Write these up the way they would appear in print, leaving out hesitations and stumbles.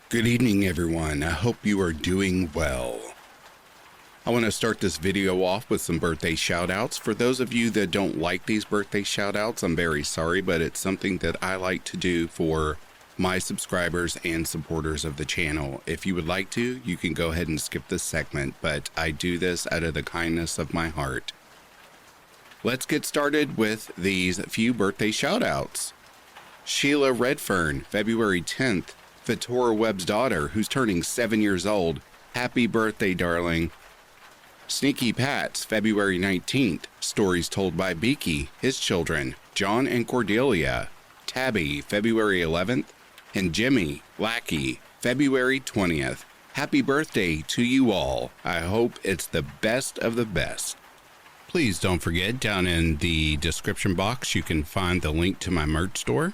Good evening, everyone. I hope you are doing well. I want to start this video off with some birthday shout-outs. For those of you that don't like these birthday shout-outs, I'm very sorry, but it's something that I like to do for my subscribers and supporters of the channel. If you would like to, you can go ahead and skip this segment, but I do this out of the kindness of my heart. Let's get started with these few birthday shout-outs. Sheila Redfern, February 10th. Vitora Webb's daughter, who's turning 7 years old. Happy birthday, darling. Sneaky Pat's, February 19th. Stories told by Beaky, his children, John and Cordelia. Tabby, February 11th. And Jimmy, Lackey, February 20th. Happy birthday to you all. I hope it's the best of the best. Please don't forget, down in the description box, you can find the link to my merch store.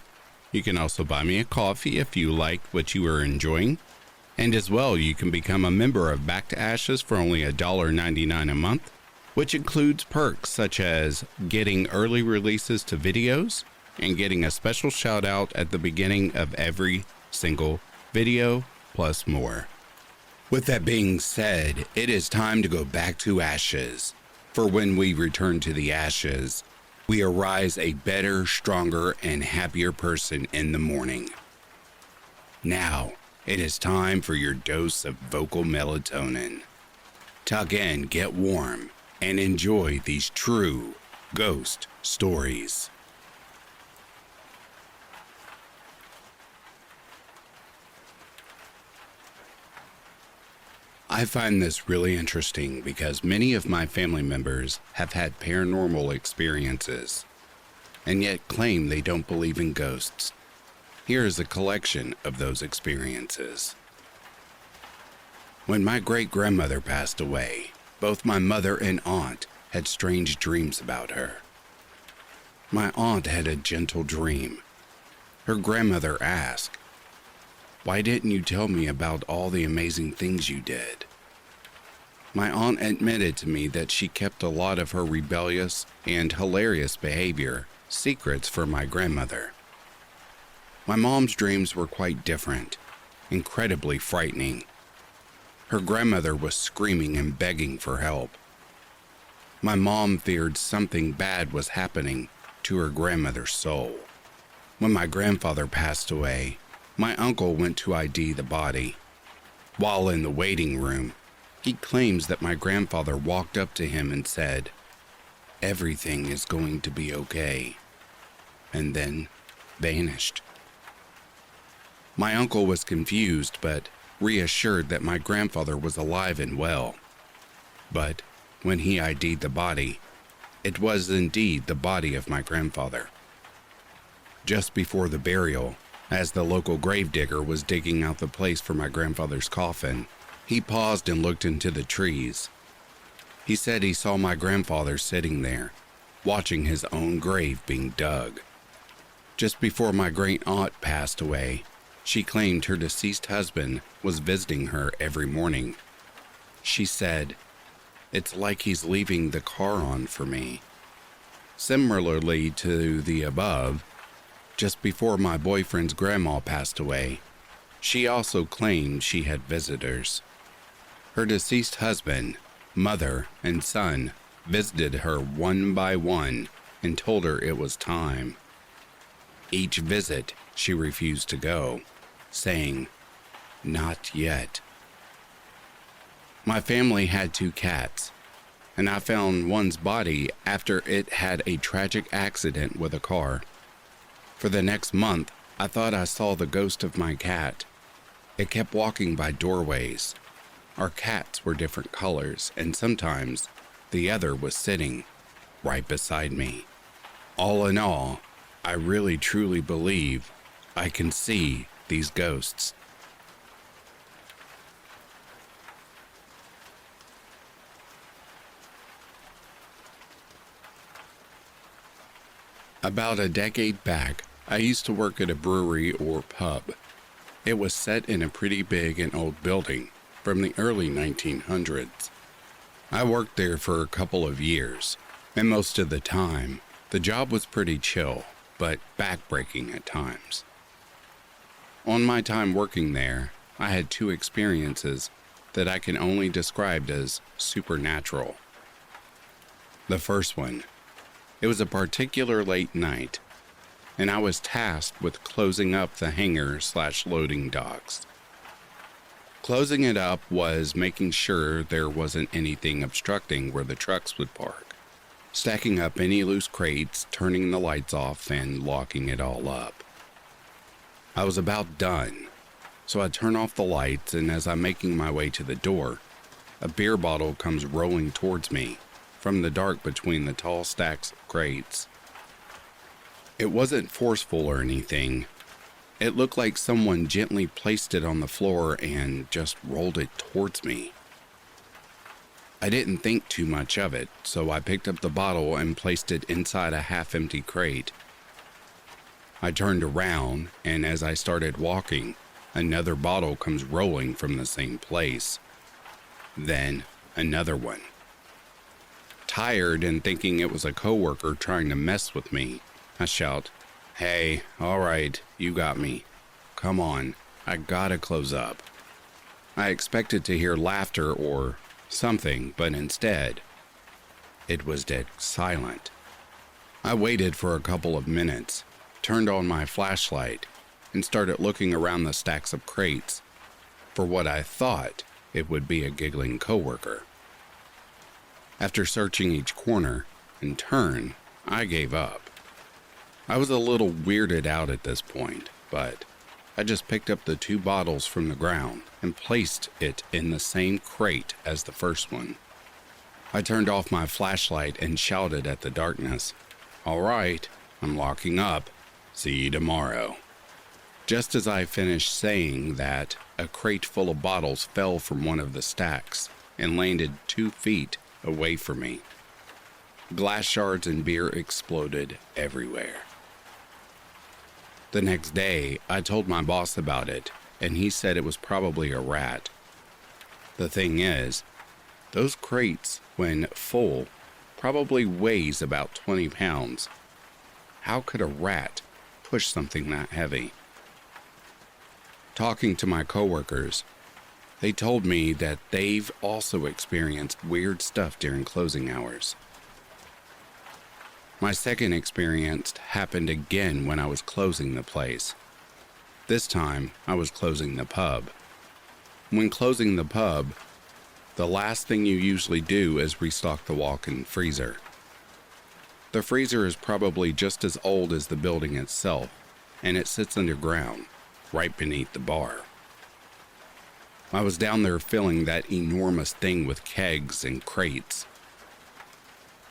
You can also buy me a coffee if you like what you are enjoying. And as well, you can become a member of Back to Ashes for only $1.99 a month, which includes perks such as getting early releases to videos and getting a special shout out at the beginning of every single video, plus more. With that being said, it is time to go back to ashes. For when we return to the ashes, we arise a better, stronger, and happier person in the morning. Now, it is time for your dose of vocal melatonin. Tuck in, get warm, and enjoy these true ghost stories. I find this really interesting because many of my family members have had paranormal experiences and yet claim they don't believe in ghosts. Here is a collection of those experiences. When my great-grandmother passed away, both my mother and aunt had strange dreams about her. My aunt had a gentle dream. Her grandmother asked, "Why didn't you tell me about all the amazing things you did?" My aunt admitted to me that she kept a lot of her rebellious and hilarious behavior secrets from my grandmother. My mom's dreams were quite different, incredibly frightening. Her grandmother was screaming and begging for help. My mom feared something bad was happening to her grandmother's soul. When my grandfather passed away, my uncle went to ID the body. While in the waiting room, he claims that my grandfather walked up to him and said, "Everything is going to be okay," and then vanished. My uncle was confused but reassured that my grandfather was alive and well. But when he ID'd the body, it was indeed the body of my grandfather. Just before the burial, as the local gravedigger was digging out the place for my grandfather's coffin, he paused and looked into the trees. He said he saw my grandfather sitting there, watching his own grave being dug. Just before my great-aunt passed away, she claimed her deceased husband was visiting her every morning. She said, "It's like he's leaving the car on for me." Similarly to the above, just before my boyfriend's grandma passed away, she also claimed she had visitors. Her deceased husband, mother, and son visited her one by one and told her it was time. Each visit, she refused to go, saying, "Not yet." My family had 2 cats, and I found one's body after it had a tragic accident with a car. For the next month, I thought I saw the ghost of my cat. It kept walking by doorways. Our cats were different colors, and sometimes the other was sitting right beside me. All in all, I really truly believe I can see these ghosts. About a decade back, I used to work at a brewery or pub. It was set in a pretty big and old building from the early 1900s. I worked there for a couple of years, and most of the time, the job was pretty chill, but backbreaking at times. On my time working there, I had two experiences that I can only describe as supernatural. The first one, it was a particular late night, and I was tasked with closing up the hangar/loading docks. Closing it up was making sure there wasn't anything obstructing where the trucks would park, stacking up any loose crates, turning the lights off, and locking it all up. I was about done, so I turn off the lights, and as I'm making my way to the door, a beer bottle comes rolling towards me from the dark between the tall stacks of crates. It wasn't forceful or anything. It looked like someone gently placed it on the floor and just rolled it towards me. I didn't think too much of it, so I picked up the bottle and placed it inside a half-empty crate. I turned around, and as I started walking, another bottle comes rolling from the same place. Then another one. Tired and thinking it was a coworker trying to mess with me, I shout, "Hey, all right, you got me. Come on, I gotta close up." I expected to hear laughter or something, but instead, it was dead silent. I waited for a couple of minutes, turned on my flashlight, and started looking around the stacks of crates for what I thought it would be a giggling coworker. After searching each corner and turn, I gave up. I was a little weirded out at this point, but I just picked up the two bottles from the ground and placed it in the same crate as the first one. I turned off my flashlight and shouted at the darkness, "All right, I'm locking up. See you tomorrow." Just as I finished saying that, a crate full of bottles fell from one of the stacks and landed 2 feet away from me. Glass shards and beer exploded everywhere. The next day, I told my boss about it, and he said it was probably a rat. The thing is, those crates, when full, probably weighs about 20 pounds. How could a rat push something that heavy? Talking to my coworkers, they told me that they've also experienced weird stuff during closing hours. My second experience happened again when I was closing the place. This time, I was closing the pub. When closing the pub, the last thing you usually do is restock the walk-in freezer. The freezer is probably just as old as the building itself, and it sits underground, right beneath the bar. I was down there filling that enormous thing with kegs and crates.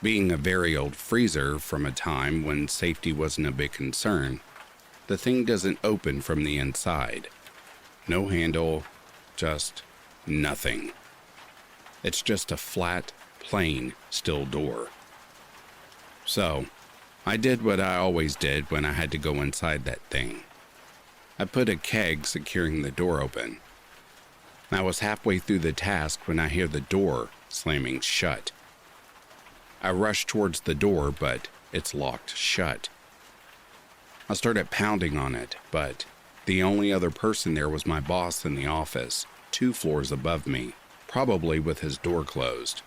Being a very old freezer from a time when safety wasn't a big concern, the thing doesn't open from the inside. No handle, just nothing. It's just a flat, plain, steel door. So, I did what I always did when I had to go inside that thing. I put a keg securing the door open. I was halfway through the task when I hear the door slamming shut. I rush towards the door, but it's locked shut. I started pounding on it, but the only other person there was my boss in the office, 2 floors above me, probably with his door closed.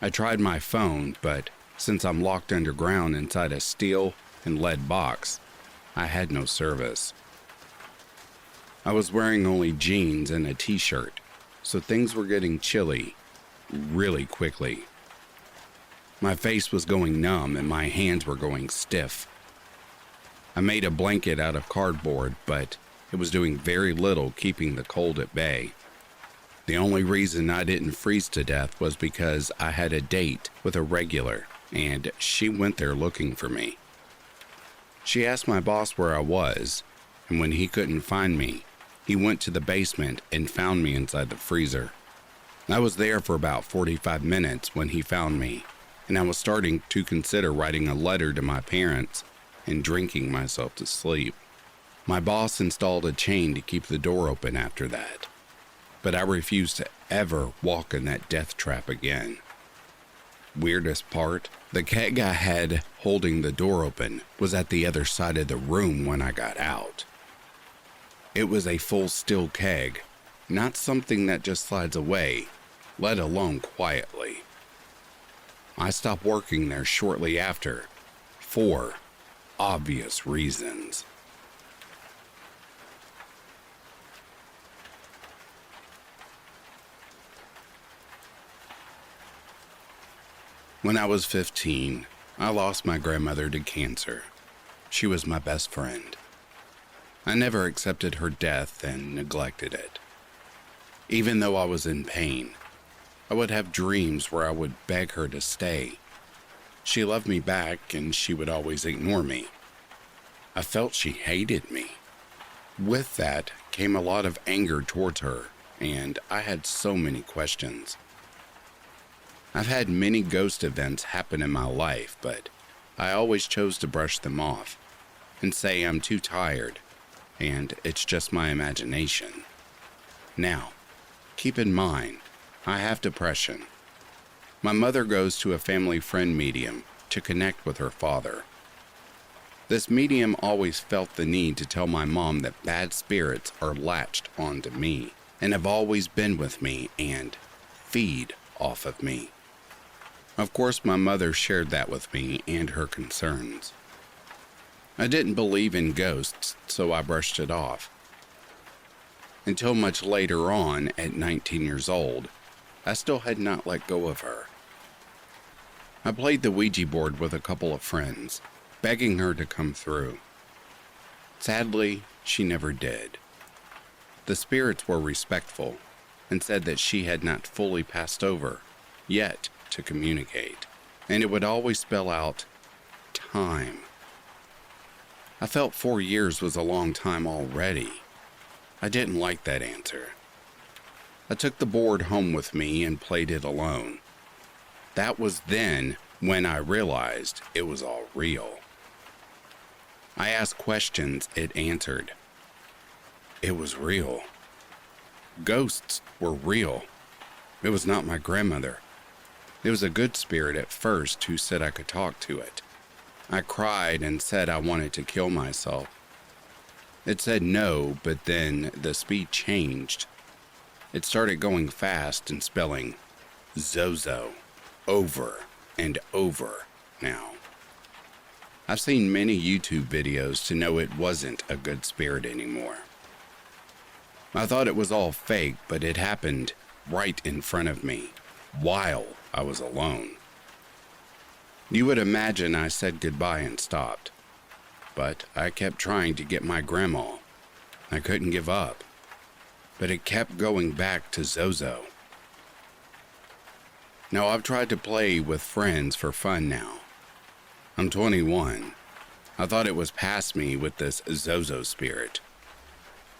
I tried my phone, but since I'm locked underground inside a steel and lead box, I had no service. I was wearing only jeans and a t-shirt, so things were getting chilly really quickly. My face was going numb and my hands were going stiff. I made a blanket out of cardboard, but it was doing very little keeping the cold at bay. The only reason I didn't freeze to death was because I had a date with a regular, and she went there looking for me. She asked my boss where I was, and when he couldn't find me, he went to the basement and found me inside the freezer. I was there for about 45 minutes when he found me, and I was starting to consider writing a letter to my parents and drinking myself to sleep. My boss installed a chain to keep the door open after that, but I refused to ever walk in that death trap again. Weirdest part, the keg I had holding the door open was at the other side of the room when I got out. It was a full steel keg, not something that just slides away, let alone quietly. I stopped working there shortly after, for obvious reasons. When I was 15, I lost my grandmother to cancer. She was my best friend. I never accepted her death and neglected it. Even though I was in pain, I would have dreams where I would beg her to stay. She loved me back and she would always ignore me. I felt she hated me. With that came a lot of anger towards her, and I had so many questions. I've had many ghost events happen in my life, but I always chose to brush them off and say I'm too tired and it's just my imagination. Now, keep in mind, I have depression. My mother goes to a family friend medium to connect with her father. This medium always felt the need to tell my mom that bad spirits are latched onto me and have always been with me and feed off of me. Of course, my mother shared that with me and her concerns. I didn't believe in ghosts, so I brushed it off. Until much later on, at 19 years old, I still had not let go of her. I played the Ouija board with a couple of friends, begging her to come through. Sadly, she never did. The spirits were respectful and said that she had not fully passed over yet to communicate, and it would always spell out time. I felt 4 years was a long time already. I didn't like that answer. I took the board home with me and played it alone. That was then when I realized it was all real. I asked questions, it answered. It was real. Ghosts were real. It was not my grandmother. It was a good spirit at first who said I could talk to it. I cried and said I wanted to kill myself. It said no, but then the speed changed. It started going fast and spelling Zozo over and over now. I've seen many YouTube videos to know it wasn't a good spirit anymore. I thought it was all fake, but it happened right in front of me while I was alone. You would imagine I said goodbye and stopped, but I kept trying to get my grandma. I couldn't give up, but it kept going back to Zozo. Now I've tried to play with friends for fun now. I'm 21. I thought it was past me with this Zozo spirit.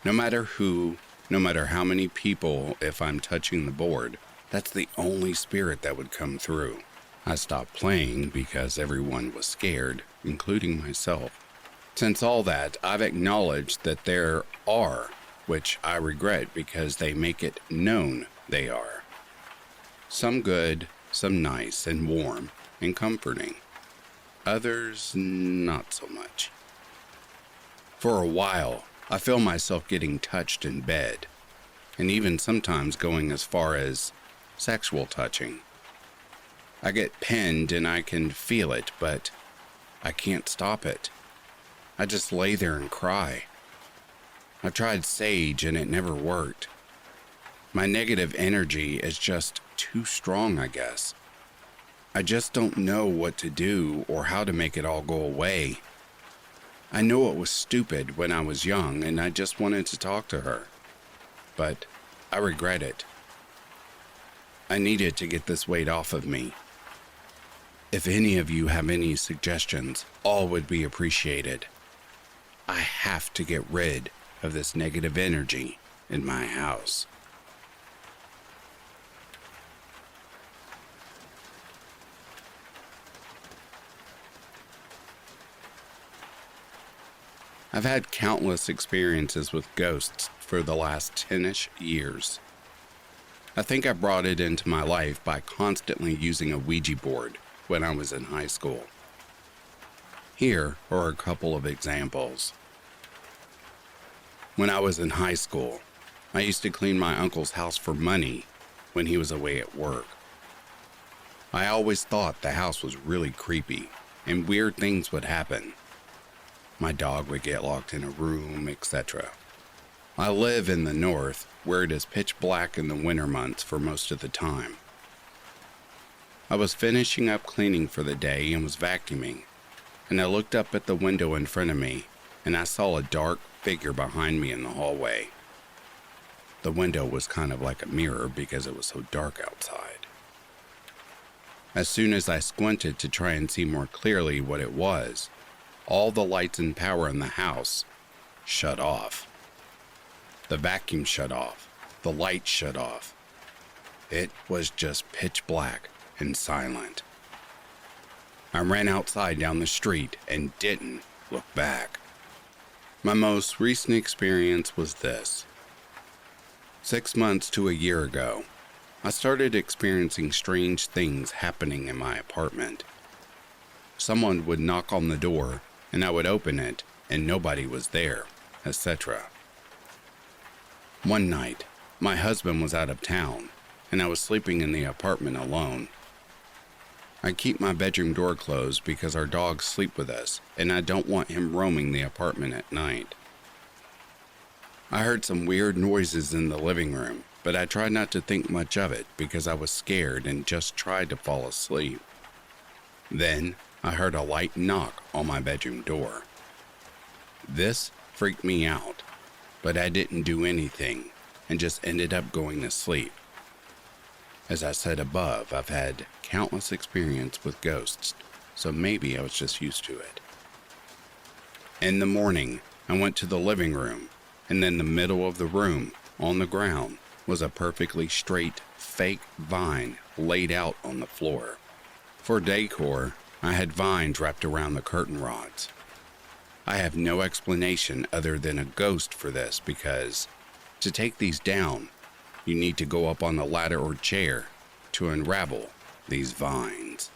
No matter who, no matter how many people, if I'm touching the board, that's the only spirit that would come through. I stopped playing because everyone was scared, including myself. Since all that, I've acknowledged that there are, which I regret because they make it known they are. Some good, some nice and warm and comforting. Others, not so much. For a while, I feel myself getting touched in bed, and even sometimes going as far as sexual touching. I get pinned and I can feel it, but I can't stop it. I just lay there and cry. I tried sage and it never worked. My negative energy is just too strong, I guess. I just don't know what to do or how to make it all go away. I know it was stupid when I was young and I just wanted to talk to her, but I regret it. I needed to get this weight off of me. If any of you have any suggestions, all would be appreciated. I have to get rid of this negative energy in my house. I've had countless experiences with ghosts for the last 10-ish years. I think I brought it into my life by constantly using a Ouija board when I was in high school. Here are a couple of examples. When I was in high school, I used to clean my uncle's house for money when he was away at work. I always thought the house was really creepy and weird things would happen. My dog would get locked in a room, etc. I live in the north where it is pitch black in the winter months for most of the time. I was finishing up cleaning for the day and was vacuuming, and I looked up at the window in front of me and I saw a dark figure behind me in the hallway. The window was kind of like a mirror because it was so dark outside. As soon as I squinted to try and see more clearly what it was, all the lights and power in the house shut off. The vacuum shut off. The lights shut off. It was just pitch black and silent. I ran outside down the street and didn't look back. My most recent experience was this. 6 months to a year ago, I started experiencing strange things happening in my apartment. Someone would knock on the door and I would open it and nobody was there, etc. One night, my husband was out of town and I was sleeping in the apartment alone. I keep my bedroom door closed because our dogs sleep with us and I don't want him roaming the apartment at night. I heard some weird noises in the living room, but I tried not to think much of it because I was scared and just tried to fall asleep. Then I heard a light knock on my bedroom door. This freaked me out, but I didn't do anything and just ended up going to sleep. As I said above, I've had countless experience with ghosts, so maybe I was just used to it. In the morning, I went to the living room, and in the middle of the room, on the ground, was a perfectly straight, fake vine laid out on the floor. For decor, I had vines wrapped around the curtain rods. I have no explanation other than a ghost for this because to take these down, you need to go up on a ladder or chair to unravel these vines.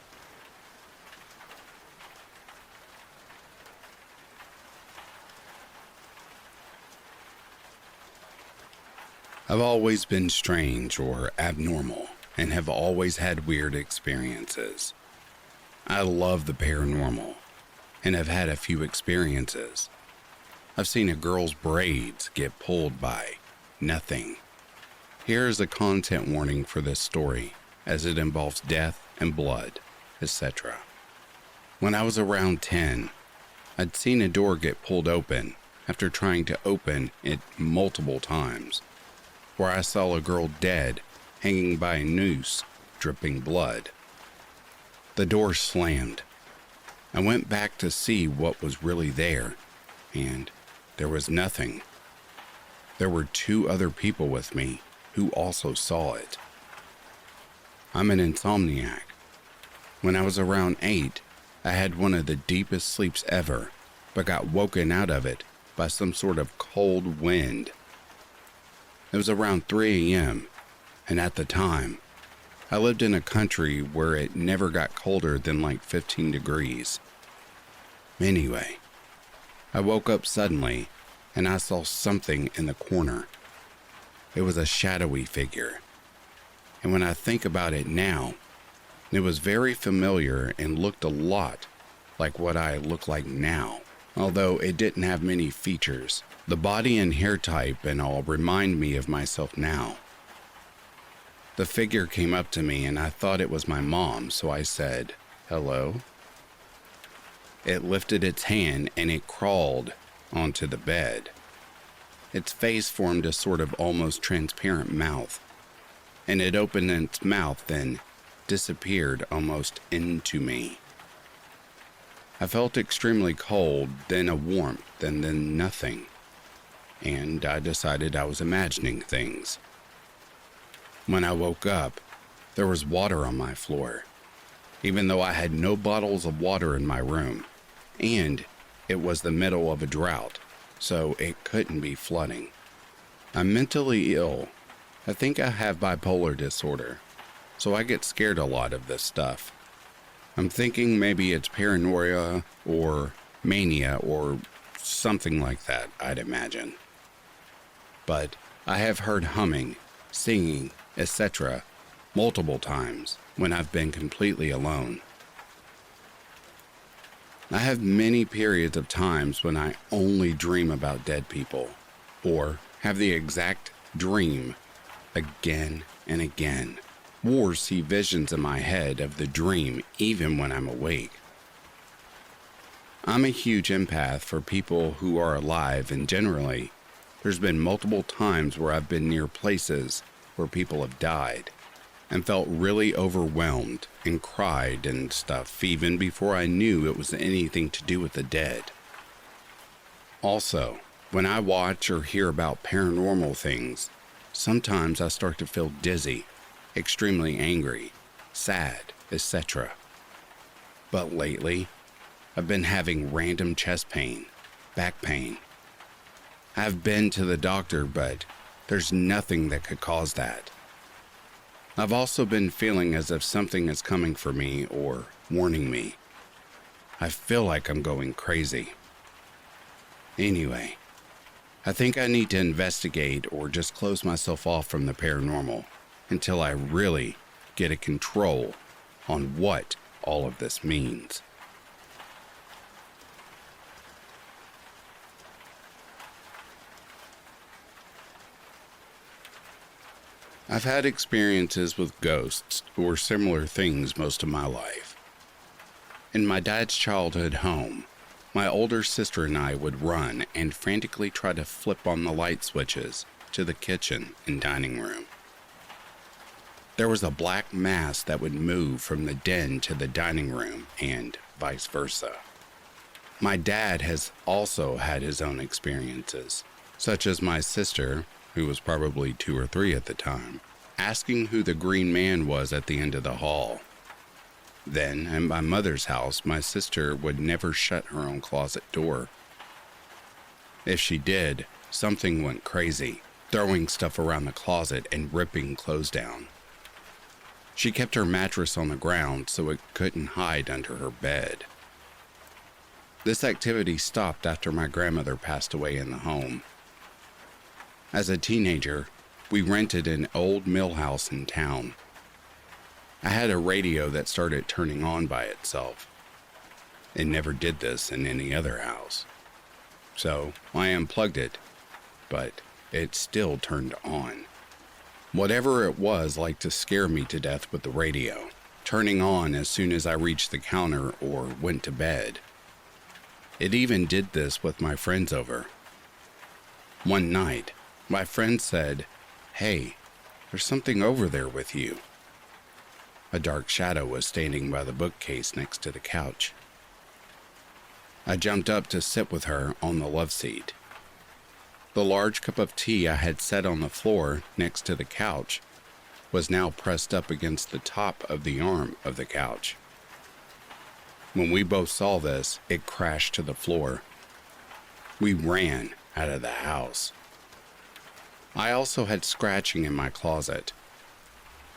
I've always been strange or abnormal and have always had weird experiences. I love the paranormal and have had a few experiences. I've seen a girl's braids get pulled by nothing. Here is a content warning for this story, as it involves death and blood, etc. When I was around 10, I'd seen a door get pulled open after trying to open it multiple times, where I saw a girl dead, hanging by a noose, dripping blood. The door slammed. I went back to see what was really there, and there was nothing. There were 2 other people with me who also saw it. I'm an insomniac. When I was around 8, I had one of the deepest sleeps ever, but got woken out of it by some sort of cold wind. It was around 3 a.m., and at the time, I lived in a country where it never got colder than like 15 degrees. Anyway, I woke up suddenly, and I saw something in the corner. It was a shadowy figure. And when I think about it now, it was very familiar and looked a lot like what I look like now, although it didn't have many features. The body and hair type and all remind me of myself now. The figure came up to me and I thought it was my mom, so I said, "Hello?" It lifted its hand and it crawled onto the bed. Its face formed a sort of almost transparent mouth, and it opened its mouth and disappeared almost into me. I felt extremely cold, then a warmth, and then nothing, and I decided I was imagining things. When I woke up, there was water on my floor, even though I had no bottles of water in my room, and it was the middle of a drought, so it couldn't be flooding. I'm mentally ill. I think I have bipolar disorder, so I get scared a lot of this stuff. I'm thinking maybe it's paranoia or mania or something like that, I'd imagine. but I have heard humming, singing, etc. multiple times when I've been completely alone. I have many periods of times when I only dream about dead people, or have the exact dream again and again, or see visions in my head of the dream even when I'm awake. I'm a huge empath for people who are alive, and generally, there's been multiple times where I've been near places where people have died and felt really overwhelmed and cried and stuff even before I knew it was anything to do with the dead. Also, when I watch or hear about paranormal things, sometimes I start to feel dizzy, extremely angry, sad, etc. But lately, I've been having random chest pain, back pain. I've been to the doctor, but there's nothing that could cause that. I've also been feeling as if something is coming for me or warning me. I feel like I'm going crazy. Anyway, I think I need to investigate or just close myself off from the paranormal until I really get a control on what all of this means. I've had experiences with ghosts or similar things most of my life. In my dad's childhood home, my older sister and I would run and frantically try to flip on the light switches to the kitchen and dining room. There was a black mass that would move from the den to the dining room and vice versa. My dad has also had his own experiences, such as my sister, who was probably 2 or 3 at the time, asking who the green man was at the end of the hall. Then, at my mother's house, my sister would never shut her own closet door. If she did, something went crazy, throwing stuff around the closet and ripping clothes down. She kept her mattress on the ground so it couldn't hide under her bed. This activity stopped after my grandmother passed away in the home. As a teenager, we rented an old mill house in town. I had a radio that started turning on by itself. It never did this in any other house. So I unplugged it, but it still turned on. Whatever it was liked to scare me to death with the radio, turning on as soon as I reached the counter or went to bed. It even did this with my friends over. One night, my friend said, "Hey, there's something over there with you." A dark shadow was standing by the bookcase next to the couch. I jumped up to sit with her on the love seat. The large cup of tea I had set on the floor next to the couch was now pressed up against the top of the arm of the couch. When we both saw this, it crashed to the floor. We ran out of the house. I also had scratching in my closet.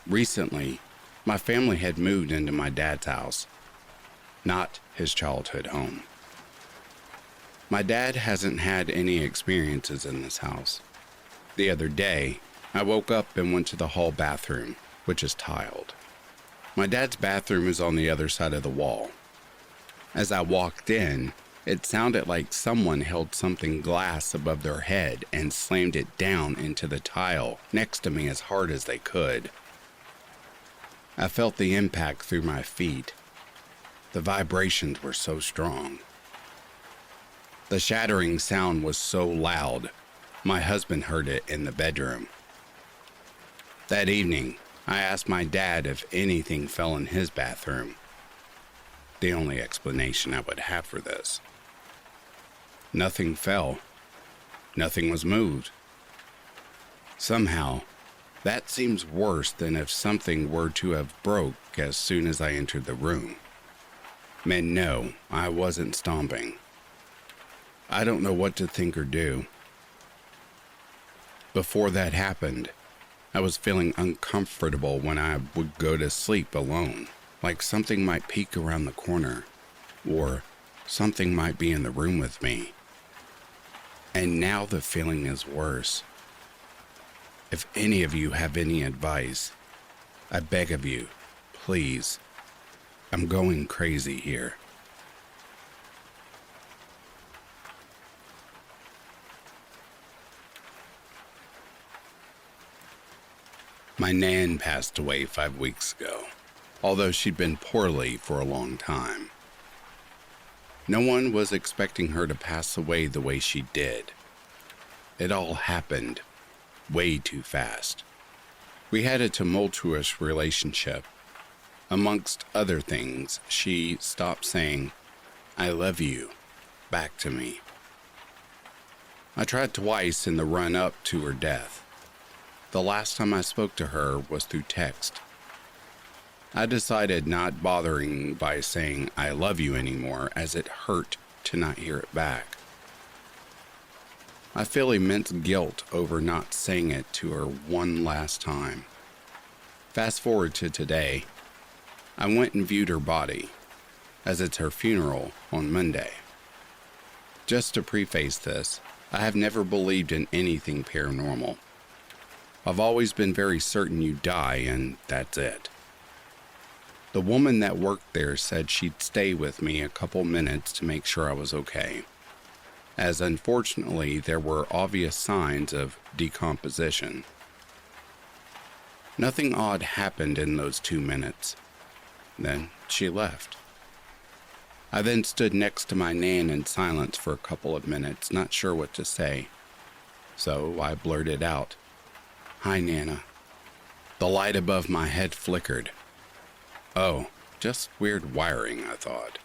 Recently, my family had moved into my dad's house, not his childhood home. My dad hasn't had any experiences in this house. The other day, I woke up and went to the hall bathroom, which is tiled. My dad's bathroom is on the other side of the wall. As I walked in, it sounded like someone held something glass above their head and slammed it down into the tile next to me as hard as they could. I felt the impact through my feet. The vibrations were so strong. The shattering sound was so loud, my husband heard it in the bedroom. That evening, I asked my dad if anything fell in his bathroom. The only explanation I would have for this. Nothing fell. Nothing was moved. Somehow, that seems worse than if something were to have broke as soon as I entered the room. Men, no, I wasn't stomping. I don't know what to think or do. Before that happened, I was feeling uncomfortable when I would go to sleep alone, like something might peek around the corner, or something might be in the room with me. And now the feeling is worse. If any of you have any advice, I beg of you, please. I'm going crazy here. My nan passed away 5 weeks ago, although she'd been poorly for a long time. No one was expecting her to pass away the way she did. It all happened way too fast. We had a tumultuous relationship. Amongst other things, she stopped saying, "I love you," back to me. I tried twice in the run-up to her death. The last time I spoke to her was through text. I decided not bothering by saying "I love you" anymore, as it hurt to not hear it back. I feel immense guilt over not saying it to her one last time. Fast forward to today. I went and viewed her body, as it's her funeral on Monday. Just to preface this, I have never believed in anything paranormal. I've always been very certain you die and that's it. The woman that worked there said she'd stay with me a couple minutes to make sure I was okay, as unfortunately there were obvious signs of decomposition. Nothing odd happened in those 2 minutes. Then she left. I then stood next to my nan in silence for a couple of minutes, not sure what to say. So I blurted out, "Hi, Nana." The light above my head flickered. Oh, just weird wiring, I thought.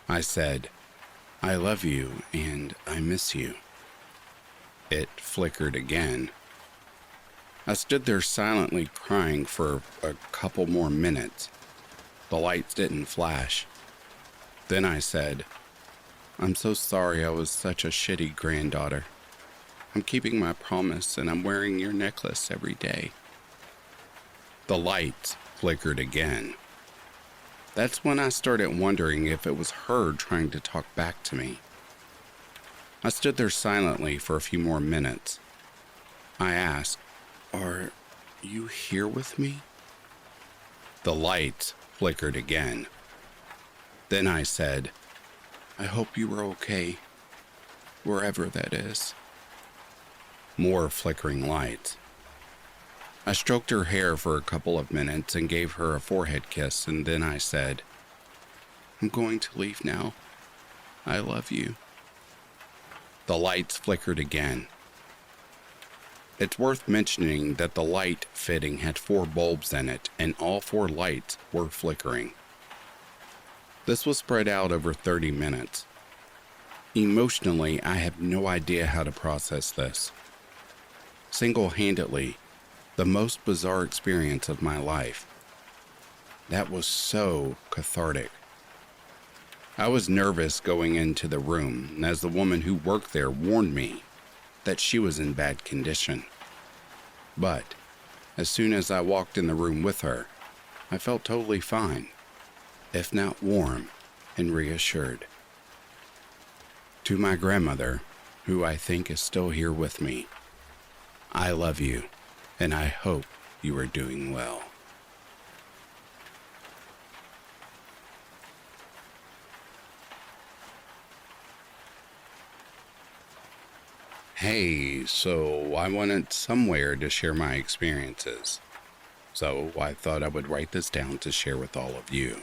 I said, "I love you and I miss you." It flickered again. I stood there silently crying for a couple more minutes. The lights didn't flash. Then I said, "I'm so sorry I was such a shitty granddaughter. I'm keeping my promise and I'm wearing your necklace every day." The lights flickered again. That's when I started wondering if it was her trying to talk back to me. I stood there silently for a few more minutes. I asked, "Are you here with me?" The lights flickered again. Then I said, "I hope you are okay, wherever that is." More flickering lights. I stroked her hair for a couple of minutes and gave her a forehead kiss, and then I said, "I'm going to leave now. I love you." The lights flickered again. It's worth mentioning that the light fitting had 4 bulbs in it, and all 4 lights were flickering. This was spread out over 30 minutes. Emotionally, I have no idea how to process this. Single-handedly, the most bizarre experience of my life. That was so cathartic. I was nervous going into the room, as the woman who worked there warned me that she was in bad condition. But as soon as I walked in the room with her, I felt totally fine, if not warm and reassured. To my grandmother, who I think is still here with me, I love you, and I hope you are doing well. Hey, so I wanted somewhere to share my experiences. So I thought I would write this down to share with all of you.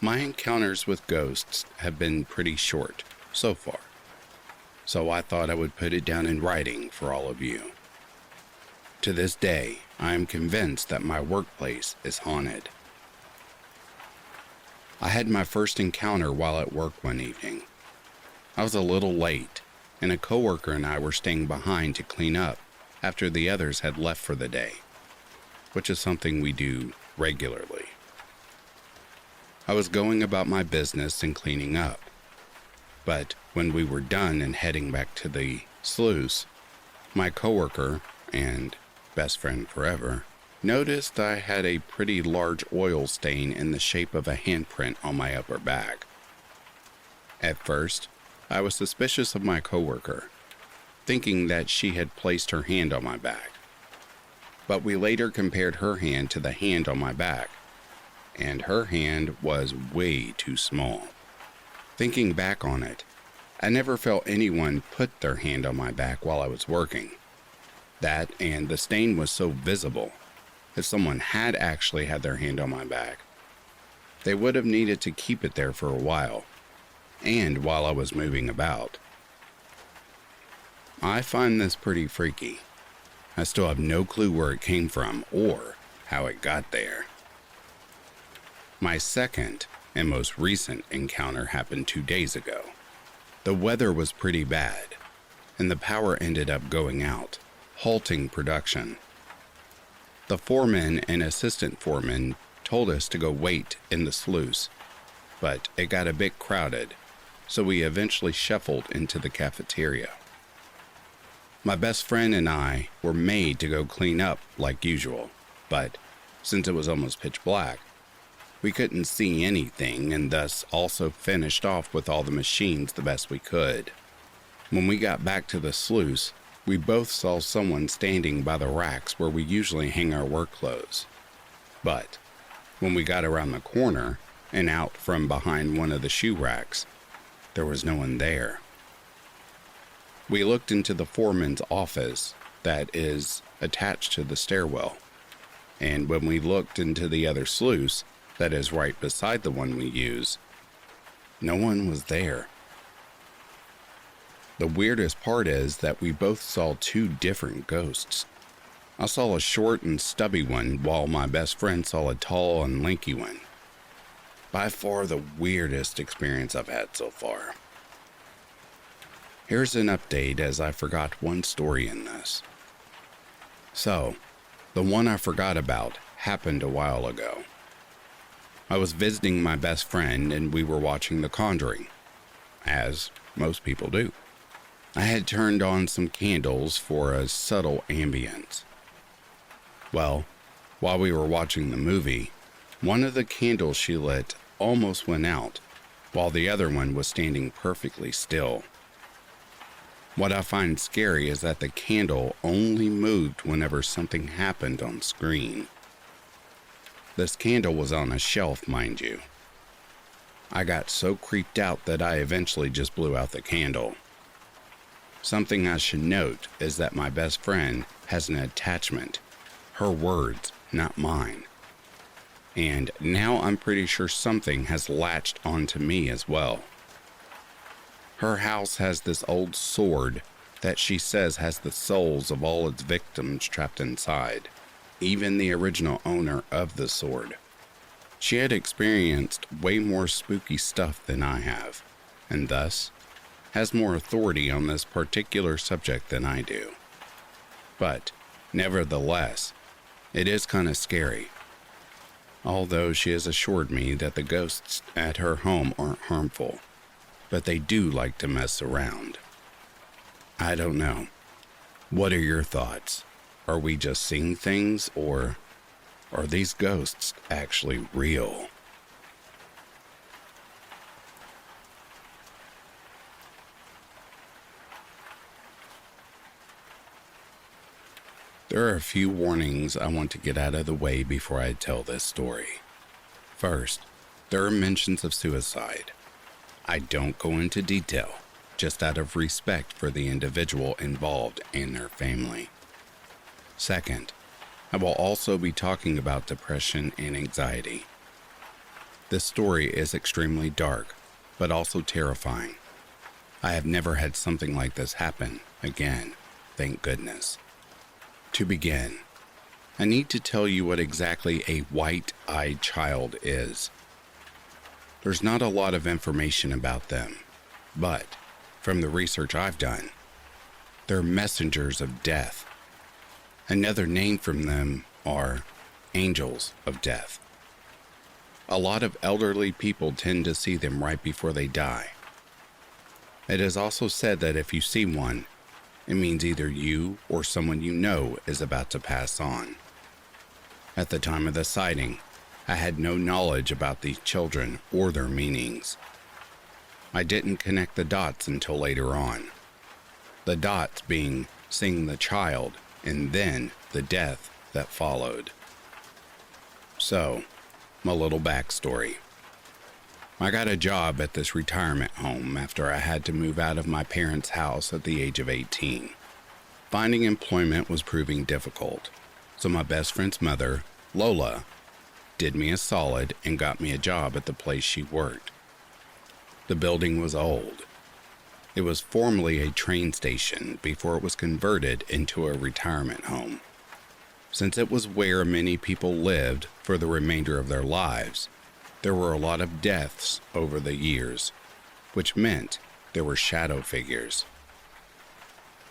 My encounters with ghosts have been pretty short so far. So I thought I would put it down in writing for all of you. To this day, I am convinced that my workplace is haunted. I had my first encounter while at work one evening. I was a little late, and a coworker and I were staying behind to clean up after the others had left for the day, which is something we do regularly. I was going about my business and cleaning up, but when we were done and heading back to the sluice, my coworker and best friend forever noticed I had a pretty large oil stain in the shape of a handprint on my upper back. At first, I was suspicious of my coworker, thinking that she had placed her hand on my back. But we later compared her hand to the hand on my back, and her hand was way too small. Thinking back on it, I never felt anyone put their hand on my back while I was working. That and the stain was so visible. If someone had actually had their hand on my back, they would have needed to keep it there for a while, and while I was moving about. I find this pretty freaky. I still have no clue where it came from or how it got there. My second and most recent encounter happened 2 days ago. The weather was pretty bad, and the power ended up going out, halting production. The foreman and assistant foreman told us to go wait in the sluice, but it got a bit crowded, so we eventually shuffled into the cafeteria. My best friend and I were made to go clean up like usual, but since it was almost pitch black, we couldn't see anything and thus also finished off with all the machines the best we could. When we got back to the sluice, we both saw someone standing by the racks where we usually hang our work clothes. But when we got around the corner and out from behind one of the shoe racks, there was no one there. We looked into the foreman's office that is attached to the stairwell, and when we looked into the other sluice that is right beside the one we use, no one was there. The weirdest part is that we both saw two different ghosts. I saw a short and stubby one, while my best friend saw a tall and lanky one. By far the weirdest experience I've had so far. Here's an update, as I forgot one story in this. So, the one I forgot about happened a while ago. I was visiting my best friend and we were watching The Conjuring, as most people do. I had turned on some candles for a subtle ambience. Well, while we were watching the movie, one of the candles she lit almost went out, while the other one was standing perfectly still. What I find scary is that the candle only moved whenever something happened on screen. This candle was on a shelf, mind you. I got so creeped out that I eventually just blew out the candle. Something I should note is that my best friend has an attachment. Her words, not mine. And now I'm pretty sure something has latched onto me as well. Her house has this old sword that she says has the souls of all its victims trapped inside, even the original owner of the sword. She had experienced way more spooky stuff than I have, and thus has more authority on this particular subject than I do. But, nevertheless, it is kind of scary. Although she has assured me that the ghosts at her home aren't harmful, but they do like to mess around. I don't know. What are your thoughts? Are we just seeing things, or are these ghosts actually real? There are a few warnings I want to get out of the way before I tell this story. First, there are mentions of suicide. I don't go into detail, just out of respect for the individual involved and their family. Second, I will also be talking about depression and anxiety. This story is extremely dark, but also terrifying. I have never had something like this happen again, thank goodness. To begin, I need to tell you what exactly a white-eyed child is. There's not a lot of information about them, but from the research I've done, they're messengers of death. Another name from them are angels of death. A lot of elderly people tend to see them right before they die. It is also said that if you see one, it means either you or someone you know is about to pass on. At the time of the sighting, I had no knowledge about these children or their meanings. I didn't connect the dots until later on. the dots being seeing the child and then the death that followed. So, my little backstory. I got a job at this retirement home after I had to move out of my parents' house at the age of 18. Finding employment was proving difficult, so my best friend's mother, Lola, did me a solid and got me a job at the place she worked. The building was old. It was formerly a train station before it was converted into a retirement home. Since it was where many people lived for the remainder of their lives, there were a lot of deaths over the years, which meant there were shadow figures.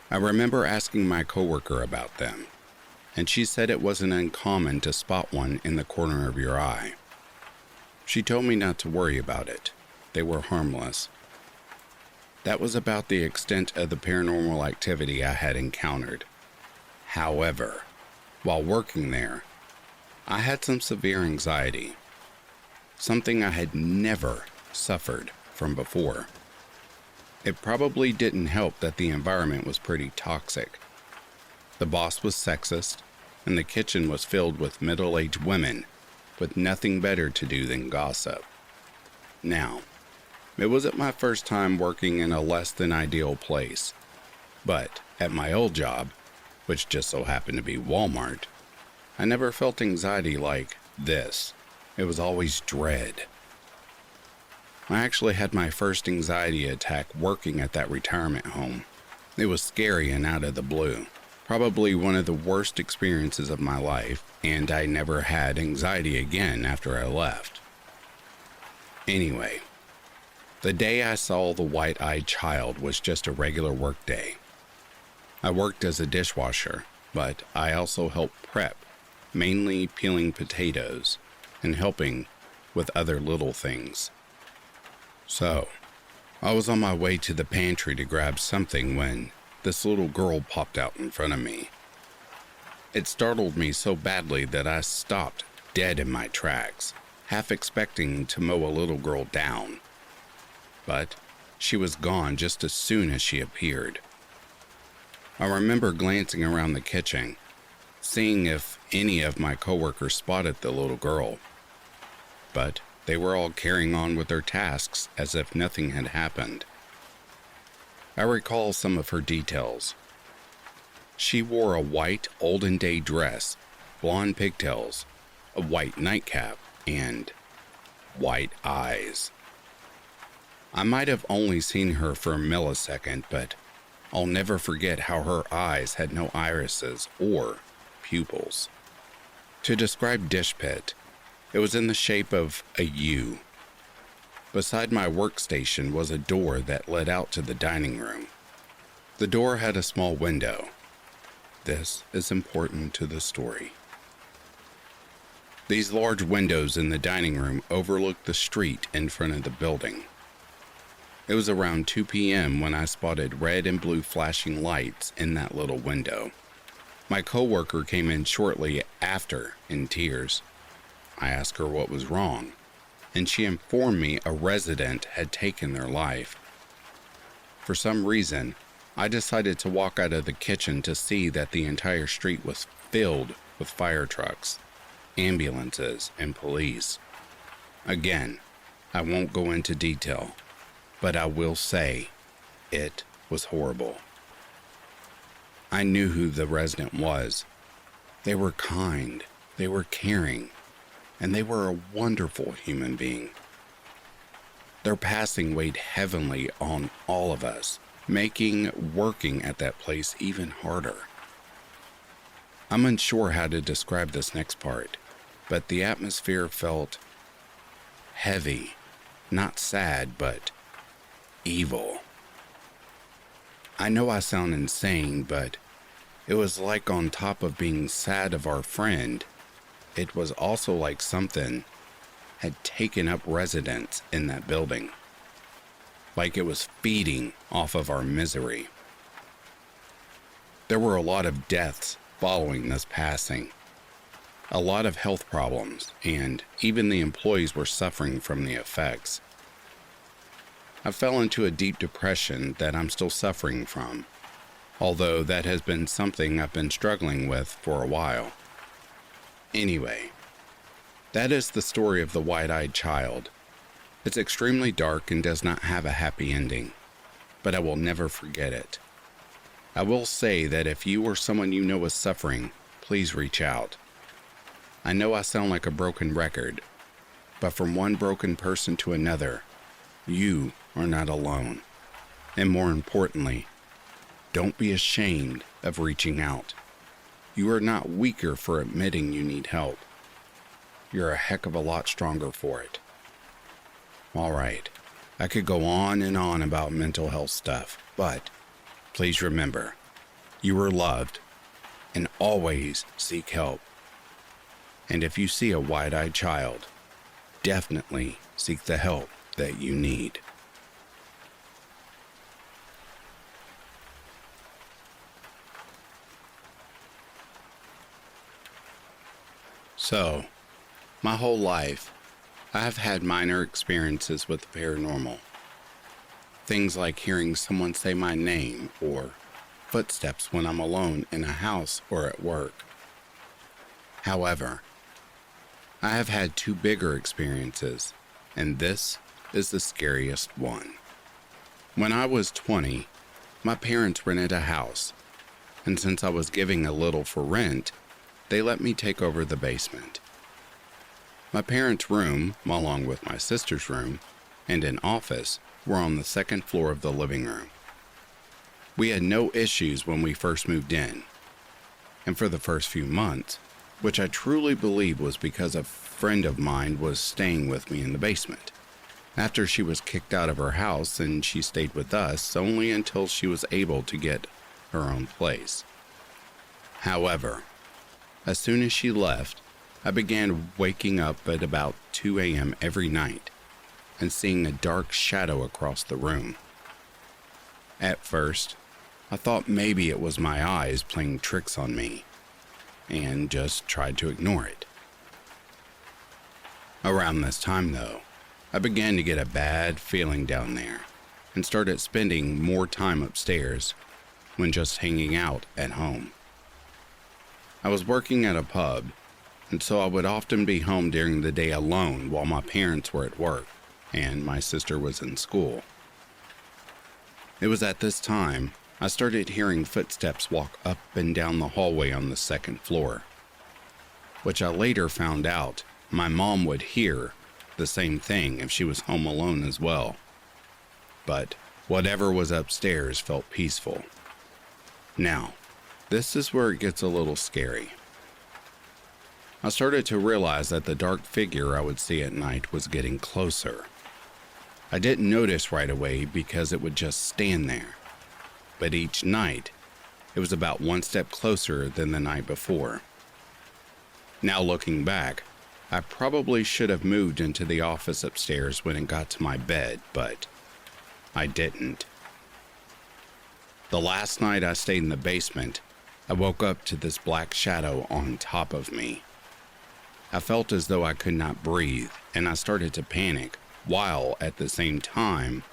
I remember asking my coworker about them, and she said it wasn't uncommon to spot one in the corner of your eye. She told me not to worry about it. They were harmless. That was about the extent of the paranormal activity I had encountered. However, while working there, I had some severe anxiety, something I had never suffered from before. It probably didn't help that the environment was pretty toxic. The boss was sexist, and the kitchen was filled with middle-aged women with nothing better to do than gossip. Now, it wasn't my first time working in a less than ideal place, but at my old job, which just so happened to be Walmart, I never felt anxiety like this. It was always dread. I actually had my first anxiety attack working at that retirement home. It was scary and out of the blue. Probably one of the worst experiences of my life, and I never had anxiety again after I left. Anyway, the day I saw the white-eyed child was just a regular work day. I worked as a dishwasher, but I also helped prep, mainly peeling potatoes and helping with other little things. So, I was on my way to the pantry to grab something when this little girl popped out in front of me. It startled me so badly that I stopped dead in my tracks, half expecting to mow a little girl down. But she was gone just as soon as she appeared. I remember glancing around the kitchen, seeing if any of my coworkers spotted the little girl. But they were all carrying on with their tasks as if nothing had happened. I recall some of her details. She wore a white olden day dress, blonde pigtails, a white nightcap, and white eyes. I might have only seen her for a millisecond, but I'll never forget how her eyes had no irises or pupils. To describe Dish Pit, it was in the shape of a U. Beside my workstation was a door that led out to the dining room. The door had a small window. This is important to the story. These large windows in the dining room overlooked the street in front of the building. It was around 2 p.m. when I spotted red and blue flashing lights in that little window. My coworker came in shortly after in tears. I asked her what was wrong, and she informed me a resident had taken their life. For some reason, I decided to walk out of the kitchen to see that the entire street was filled with fire trucks, ambulances, and police. Again, I won't go into detail, but I will say it was horrible. I knew who the resident was. They were kind, they were caring, and they were a wonderful human being. Their passing weighed heavily on all of us, making working at that place even harder. I'm unsure how to describe this next part, but the atmosphere felt heavy, not sad, but evil. I know I sound insane, but it was like on top of being sad of our friend, it was also like something had taken up residence in that building. Like it was feeding off of our misery. There were a lot of deaths following this passing. A lot of health problems, and even the employees were suffering from the effects. I fell into a deep depression that I'm still suffering from. although that has been something I've been struggling with for a while. Anyway, that is the story of the white-eyed child. It's extremely dark and does not have a happy ending, but I will never forget it. I will say that if you or someone you know is suffering, please reach out. I know I sound like a broken record, but from one broken person to another, you are not alone. And more importantly, don't be ashamed of reaching out. You are not weaker for admitting you need help. You're a heck of a lot stronger for it. All right, I could go on and on about mental health stuff, but please remember, you are loved and always seek help. And if you see a wide-eyed child, definitely seek the help that you need. So, my whole life, I have had minor experiences with the paranormal. Things like hearing someone say my name or footsteps when I'm alone in a house or at work. However, I have had two bigger experiences, and this is the scariest one. When I was 20, my parents rented a house, and since I was giving a little for rent, they let me take over the basement. My parents' room, along with my sister's room, and an office were on the second floor of the living room. We had no issues when we first moved in, and for the first few months, which I truly believe was because a friend of mine was staying with me in the basement. After she was kicked out of her house, and she stayed with us only until she was able to get her own place. However, as soon as she left, I began waking up at about 2 a.m. every night and seeing a dark shadow across the room. At first, I thought maybe it was my eyes playing tricks on me, and just tried to ignore it. Around this time, though, I began to get a bad feeling down there and started spending more time upstairs when just hanging out at home. I was working at a pub, and so I would often be home during the day alone while my parents were at work and my sister was in school. It was at this time I started hearing footsteps walk up and down the hallway on the second floor, which I later found out my mom would hear the same thing if she was home alone as well. But whatever was upstairs felt peaceful. Now, this is where it gets a little scary. I started to realize that the dark figure I would see at night was getting closer. I didn't notice right away because it would just stand there. But each night, it was about one step closer than the night before. Now looking back, I probably should have moved into the office upstairs when it got to my bed, but I didn't. The last night I stayed in the basement, I woke up to this black shadow on top of me. I felt as though I could not breathe, and I started to panic, while at the same time,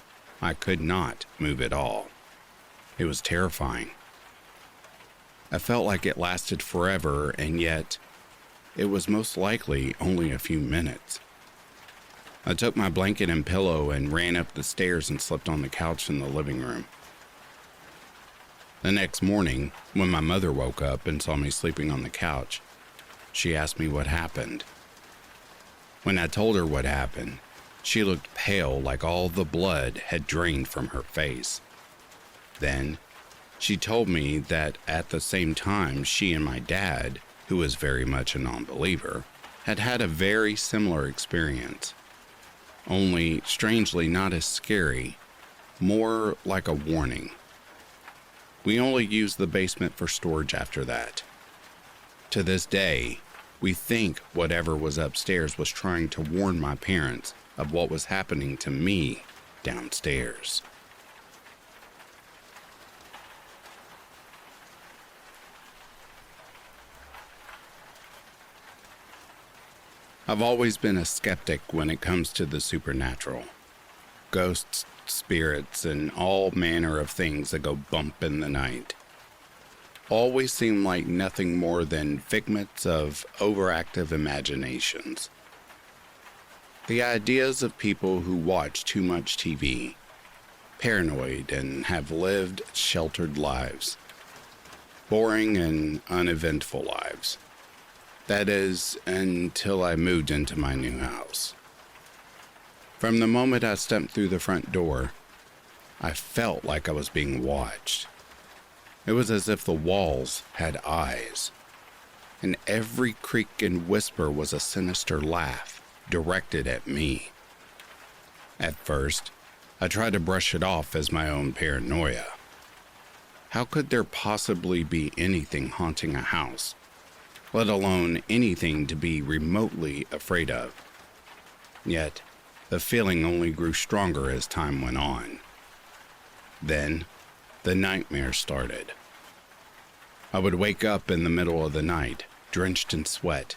I could not move at all. It was terrifying. I felt like it lasted forever, and yet it was most likely only a few minutes. I took my blanket and pillow and ran up the stairs and slept on the couch in the living room. The next morning, when my mother woke up and saw me sleeping on the couch, she asked me what happened. When I told her what happened, she looked pale, like all the blood had drained from her face. Then, she told me that at the same time she and my dad, who was very much a non-believer, had had a very similar experience. Only, strangely, not as scary, more like a warning. We only used the basement for storage after that. To this day, we think whatever was upstairs was trying to warn my parents of what was happening to me downstairs. I've always been a skeptic when it comes to the supernatural. Ghosts, spirits, and all manner of things that go bump in the night. always seem like nothing more than figments of overactive imaginations. The ideas of people who watch too much TV, paranoid and have lived sheltered lives, boring and uneventful lives. That is, until I moved into my new house. From the moment I stepped through the front door, I felt like I was being watched. It was as if the walls had eyes, and every creak and whisper was a sinister laugh directed at me. At first, I tried to brush it off as my own paranoia. How could there possibly be anything haunting a house, let alone anything to be remotely afraid of? Yet, the feeling only grew stronger as time went on. Then, the nightmare started. I would wake up in the middle of the night, drenched in sweat,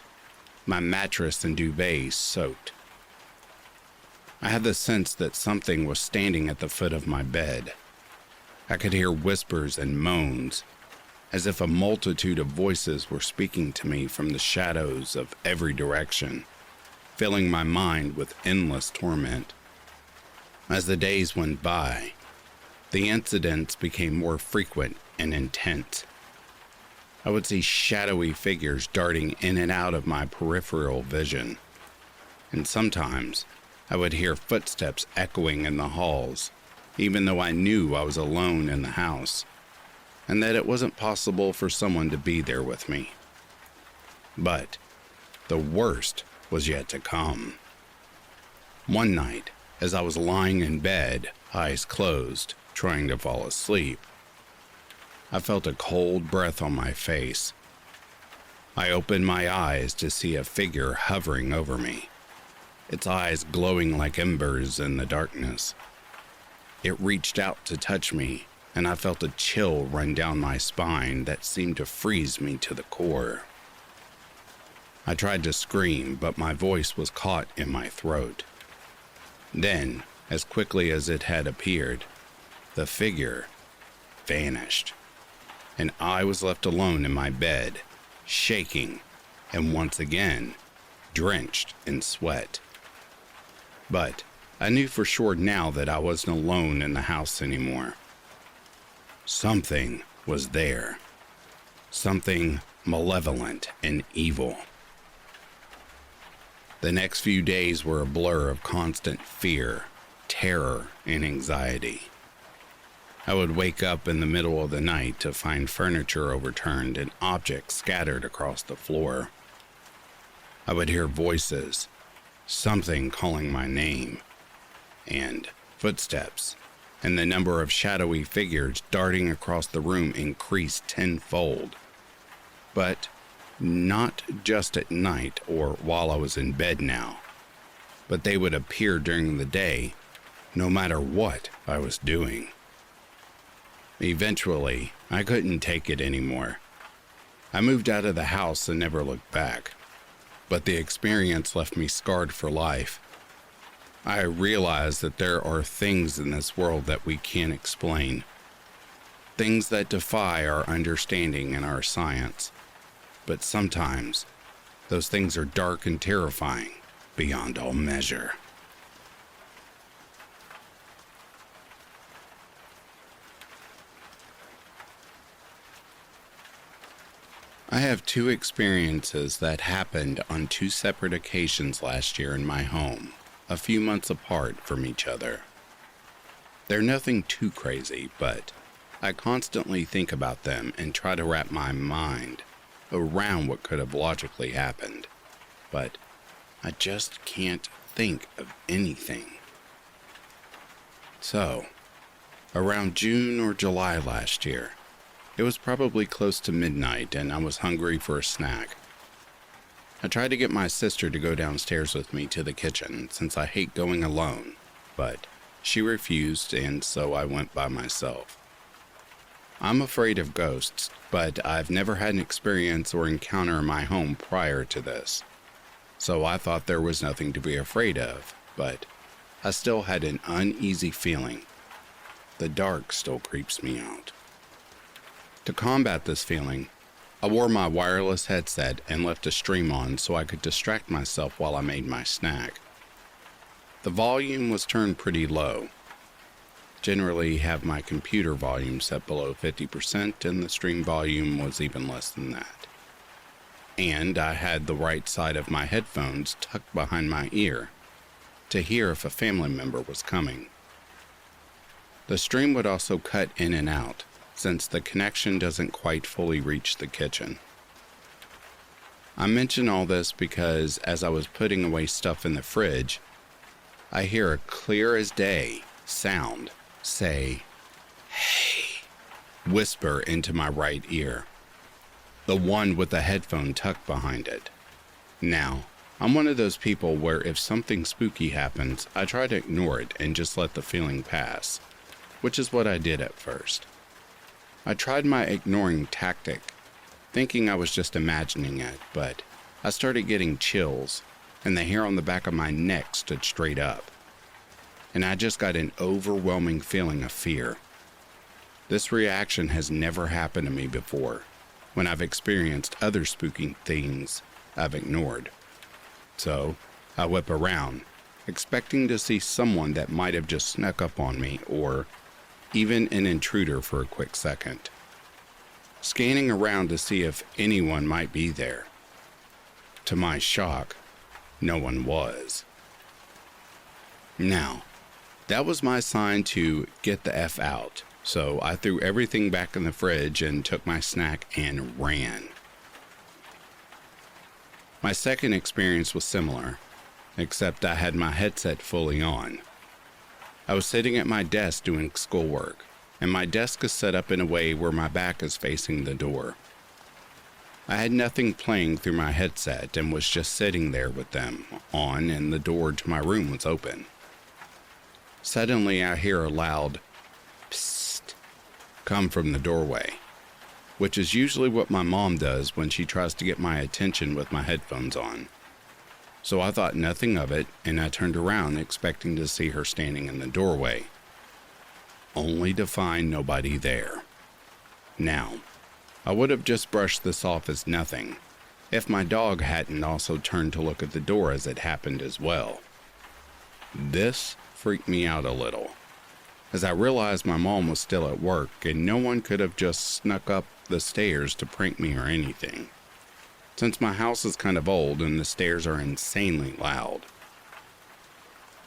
my mattress and duvet soaked. I had the sense that something was standing at the foot of my bed. I could hear whispers and moans, as if a multitude of voices were speaking to me from the shadows of every direction, filling my mind with endless torment. As the days went by, the incidents became more frequent and intense. I would see shadowy figures darting in and out of my peripheral vision, and sometimes I would hear footsteps echoing in the halls, even though I knew I was alone in the house, and that it wasn't possible for someone to be there with me. But the worst was yet to come. One night, as I was lying in bed, eyes closed, trying to fall asleep, I felt a cold breath on my face. I opened my eyes to see a figure hovering over me, its eyes glowing like embers in the darkness. It reached out to touch me, and I felt a chill run down my spine that seemed to freeze me to the core. I tried to scream, but my voice was caught in my throat. Then, as quickly as it had appeared, the figure vanished, and I was left alone in my bed, shaking, and once again, drenched in sweat. But I knew for sure now that I wasn't alone in the house anymore. Something was there. Something malevolent and evil. The next few days were a blur of constant fear, terror, and anxiety. I would wake up in the middle of the night to find furniture overturned and objects scattered across the floor. I would hear voices, something calling my name, and footsteps, and the number of shadowy figures darting across the room increased tenfold. But not just at night or while I was in bed now, but they would appear during the day, no matter what I was doing. Eventually, I couldn't take it anymore. I moved out of the house and never looked back, but the experience left me scarred for life. I realized that there are things in this world that we can't explain, things that defy our understanding and our science. But sometimes, those things are dark and terrifying beyond all measure. I have two experiences that happened on two separate occasions last year in my home, a few months apart from each other. They're nothing too crazy, but I constantly think about them and try to wrap my mind around what could have logically happened, but I just can't think of anything. So, around June or July last year, it was probably close to midnight and I was hungry for a snack. I tried to get my sister to go downstairs with me to the kitchen since I hate going alone, but she refused and so I went by myself. I'm afraid of ghosts, but I've never had an experience or encounter in my home prior to this, so I thought there was nothing to be afraid of, but I still had an uneasy feeling. The dark still creeps me out. To combat this feeling, I wore my wireless headset and left a stream on so I could distract myself while I made my snack. The volume was turned pretty low. Generally have my computer volume set below 50% and the stream volume was even less than that. And I had the right side of my headphones tucked behind my ear to hear if a family member was coming. The stream would also cut in and out since the connection doesn't quite fully reach the kitchen. I mention all this because as I was putting away stuff in the fridge, I hear a clear as day sound say, "Hey," whisper into my right ear, the one with the headphone tucked behind it. Now, I'm one of those people where if something spooky happens, I try to ignore it and just let the feeling pass, which is what I did at first. I tried my ignoring tactic, thinking I was just imagining it, but I started getting chills, and the hair on the back of my neck stood straight up. And I just got an overwhelming feeling of fear. This reaction has never happened to me before, when I've experienced other spooky things I've ignored. So, I whip around, expecting to see someone that might have just snuck up on me, or even an intruder for a quick second. Scanning around to see if anyone might be there. To my shock, no one was. Now, that was my sign to get the F out, so I threw everything back in the fridge and took my snack and ran. My second experience was similar, except I had my headset fully on. I was sitting at my desk doing schoolwork, and my desk is set up in a way where my back is facing the door. I had nothing playing through my headset and was just sitting there with them on, and the door to my room was open. Suddenly, I hear a loud "psst" come from the doorway, which is usually what my mom does when she tries to get my attention with my headphones on. So I thought nothing of it, and I turned around expecting to see her standing in the doorway, only to find nobody there. Now, I would have just brushed this off as nothing, if my dog hadn't also turned to look at the door as it happened as well. This freaked me out a little, as I realized my mom was still at work and no one could have just snuck up the stairs to prank me or anything, since my house is kind of old and the stairs are insanely loud.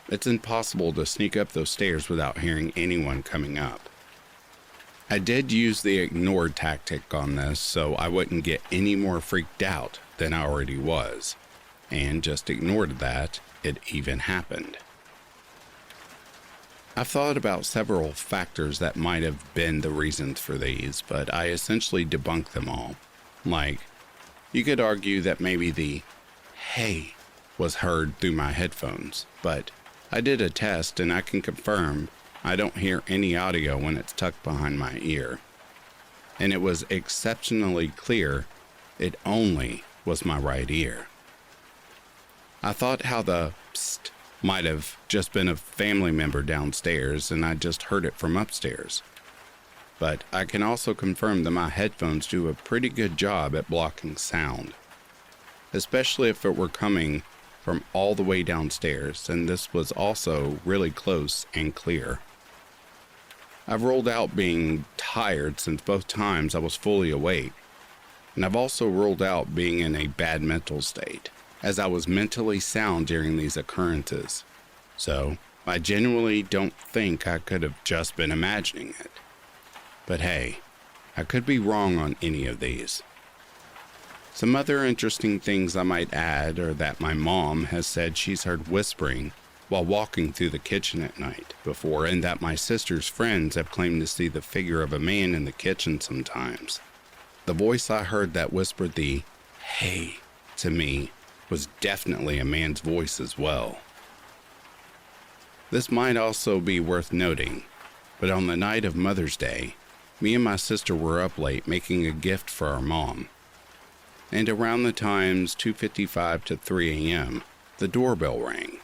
It's impossible to sneak up those stairs without hearing anyone coming up. I did use the ignore tactic on this so I wouldn't get any more freaked out than I already was, and just ignored that it even happened. I've thought about several factors that might have been the reasons for these, but I essentially debunked them all. Like, you could argue that maybe the "hey" was heard through my headphones, but I did a test and I can confirm I don't hear any audio when it's tucked behind my ear. And it was exceptionally clear it only was my right ear. I thought how the "psst" might have just been a family member downstairs and I just heard it from upstairs. But I can also confirm that my headphones do a pretty good job at blocking sound, especially if it were coming from all the way downstairs, and this was also really close and clear. I've ruled out being tired since both times I was fully awake, and I've also ruled out being in a bad mental state, as I was mentally sound during these occurrences. So, I genuinely don't think I could have just been imagining it. But hey, I could be wrong on any of these. Some other interesting things I might add are that my mom has said she's heard whispering while walking through the kitchen at night before, and that my sister's friends have claimed to see the figure of a man in the kitchen sometimes. The voice I heard that whispered the "hey" to me was definitely a man's voice as well. This might also be worth noting, but on the night of Mother's Day, me and my sister were up late making a gift for our mom. And around the times 2:55 to 3 a.m., the doorbell rang.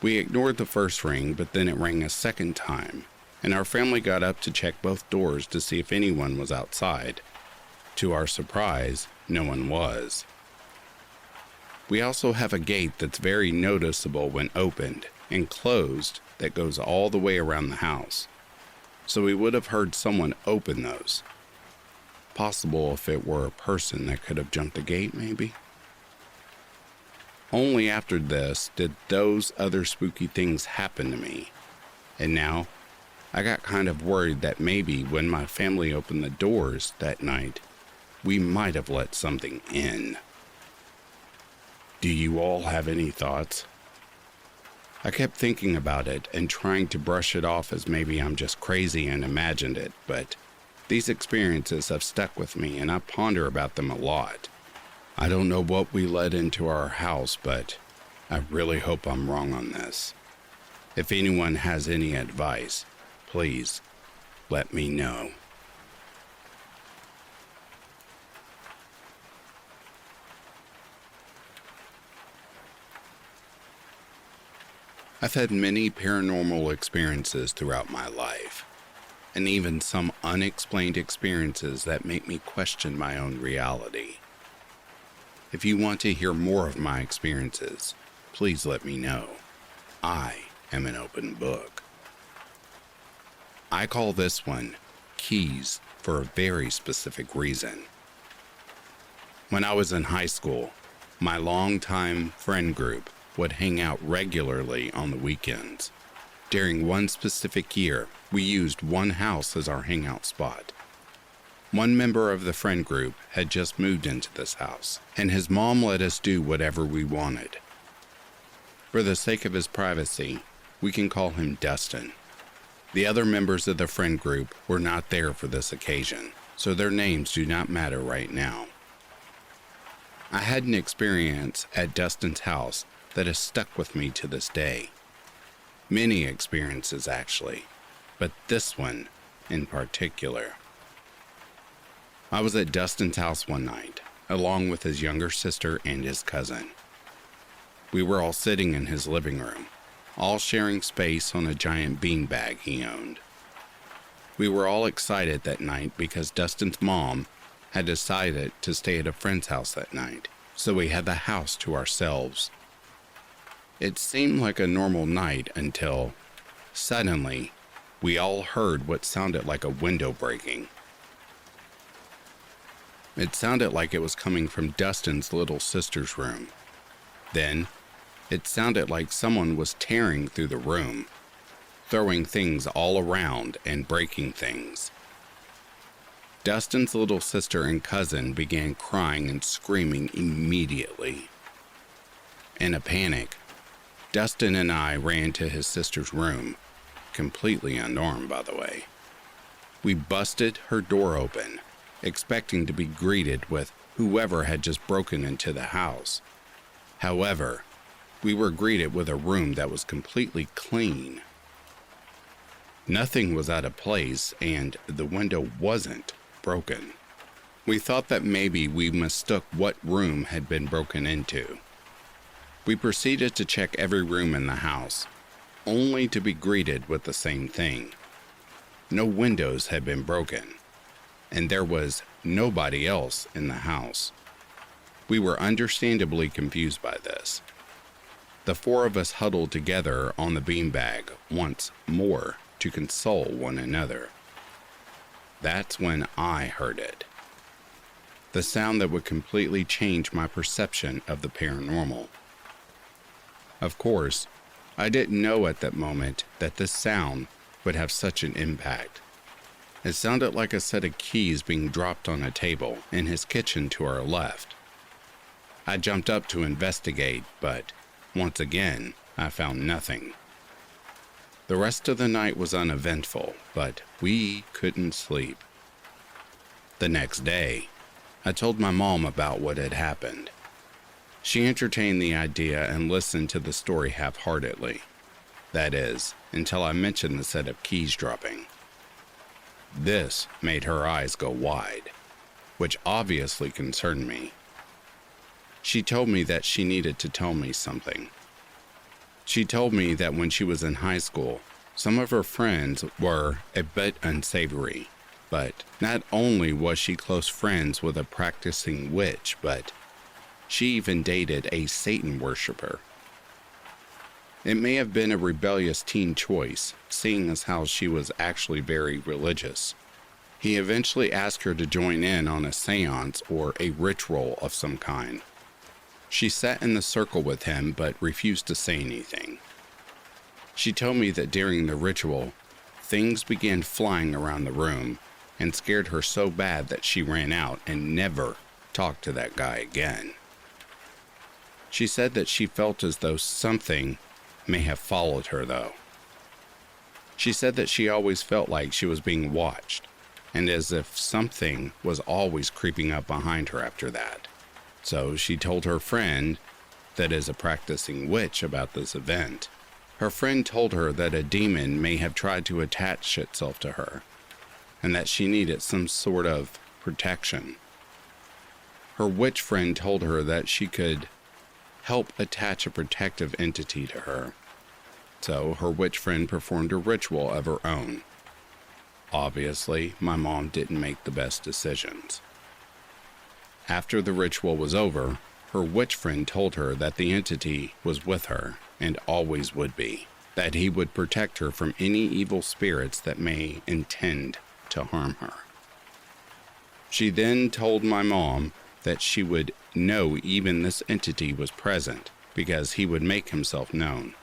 We ignored the first ring, but then it rang a second time, and our family got up to check both doors to see if anyone was outside. To our surprise, no one was. We also have a gate that's very noticeable when opened and closed that goes all the way around the house. So we would have heard someone open those. Possible if it were a person that could have jumped the gate, maybe? Only after this did those other spooky things happen to me. And now, I got kind of worried that maybe when my family opened the doors that night, we might have let something in. Do you all have any thoughts? I kept thinking about it and trying to brush it off as maybe I'm just crazy and imagined it, but these experiences have stuck with me and I ponder about them a lot. I don't know what we let into our house, but I really hope I'm wrong on this. If anyone has any advice, please let me know. I've had many paranormal experiences throughout my life, and even some unexplained experiences that make me question my own reality. If you want to hear more of my experiences, please let me know. I am an open book. I call this one Keys for a very specific reason. When I was in high school, my longtime friend group would hang out regularly on the weekends. During one specific year, we used one house as our hangout spot. One member of the friend group had just moved into this house, and his mom let us do whatever we wanted. For the sake of his privacy, we can call him Dustin. The other members of the friend group were not there for this occasion, so their names do not matter right now. I had an experience at Dustin's house that has stuck with me to this day. Many experiences, actually, but this one in particular. I was at Dustin's house one night, along with his younger sister and his cousin. We were all sitting in his living room, all sharing space on a giant beanbag he owned. We were all excited that night because Dustin's mom had decided to stay at a friend's house that night, so we had the house to ourselves. It seemed like a normal night until, suddenly, we all heard what sounded like a window breaking. It sounded like it was coming from Dustin's little sister's room. Then, it sounded like someone was tearing through the room, throwing things all around and breaking things. Dustin's little sister and cousin began crying and screaming immediately. In a panic, Dustin and I ran to his sister's room, completely unarmed, by the way. We busted her door open, expecting to be greeted with whoever had just broken into the house. However, we were greeted with a room that was completely clean. Nothing was out of place, and the window wasn't broken. We thought that maybe we mistook what room had been broken into. We proceeded to check every room in the house, only to be greeted with the same thing. No windows had been broken, and there was nobody else in the house. We were understandably confused by this. The four of us huddled together on the beanbag once more to console one another. That's when I heard it. The sound that would completely change my perception of the paranormal. Of course, I didn't know at that moment that this sound would have such an impact. It sounded like a set of keys being dropped on a table in his kitchen to our left. I jumped up to investigate, but once again, I found nothing. The rest of the night was uneventful, but we couldn't sleep. The next day, I told my mom about what had happened. She entertained the idea and listened to the story half-heartedly. That is, until I mentioned the set of keys dropping. This made her eyes go wide, which obviously concerned me. She told me that she needed to tell me something. She told me that when she was in high school, Some of her friends were a bit unsavory, but not only was she close friends with a practicing witch, but she even dated a Satan worshiper. It may have been a rebellious teen choice, seeing as how she was actually very religious. He eventually asked her to join in on a seance or a ritual of some kind. She sat in the circle with him but refused to say anything. She told me that during the ritual, things began flying around the room and scared her so bad that she ran out and never talked to that guy again. She said that she felt as though something may have followed her, though. She said that she always felt like she was being watched, and as if something was always creeping up behind her after that. So she told her friend, that is a practicing witch, about this event. Her friend told her that a demon may have tried to attach itself to her, and that she needed some sort of protection. Her witch friend told her that she could help attach a protective entity to her. So her witch friend performed a ritual of her own. Obviously, my mom didn't make the best decisions. After the ritual was over, her witch friend told her that the entity was with her and always would be, that he would protect her from any evil spirits that may intend to harm her. She then told my mom that she would know even this entity was present because he would make himself known.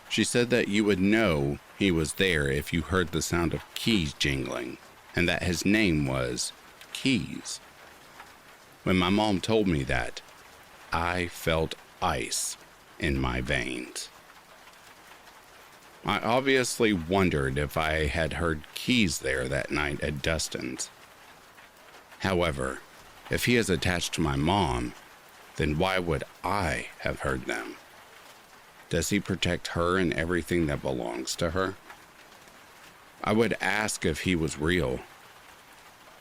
She said that you would know he was there if you heard the sound of keys jingling, and that his name was Keys. When my mom told me that, I felt ice in my veins. I obviously wondered if I had heard keys there that night at Dustin's. However, if he is attached to my mom, then why would I have heard them? Does he protect her and everything that belongs to her? I would ask if he was real.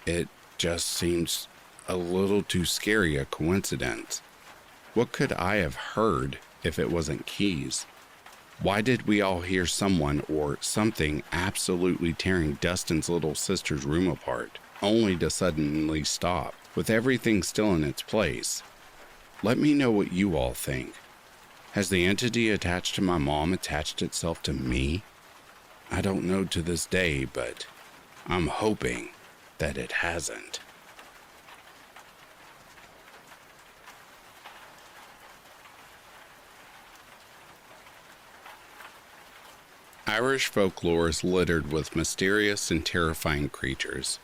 It just seems a little too scary a coincidence. What could I have heard if it wasn't keys? Why did we all hear someone or something absolutely tearing Dustin's little sister's room apart, only to suddenly stop, with everything still in its place? Let me know what you all think. Has the entity attached to my mom attached itself to me? I don't know to this day, but I'm hoping that it hasn't. Irish folklore is littered with mysterious and terrifying creatures.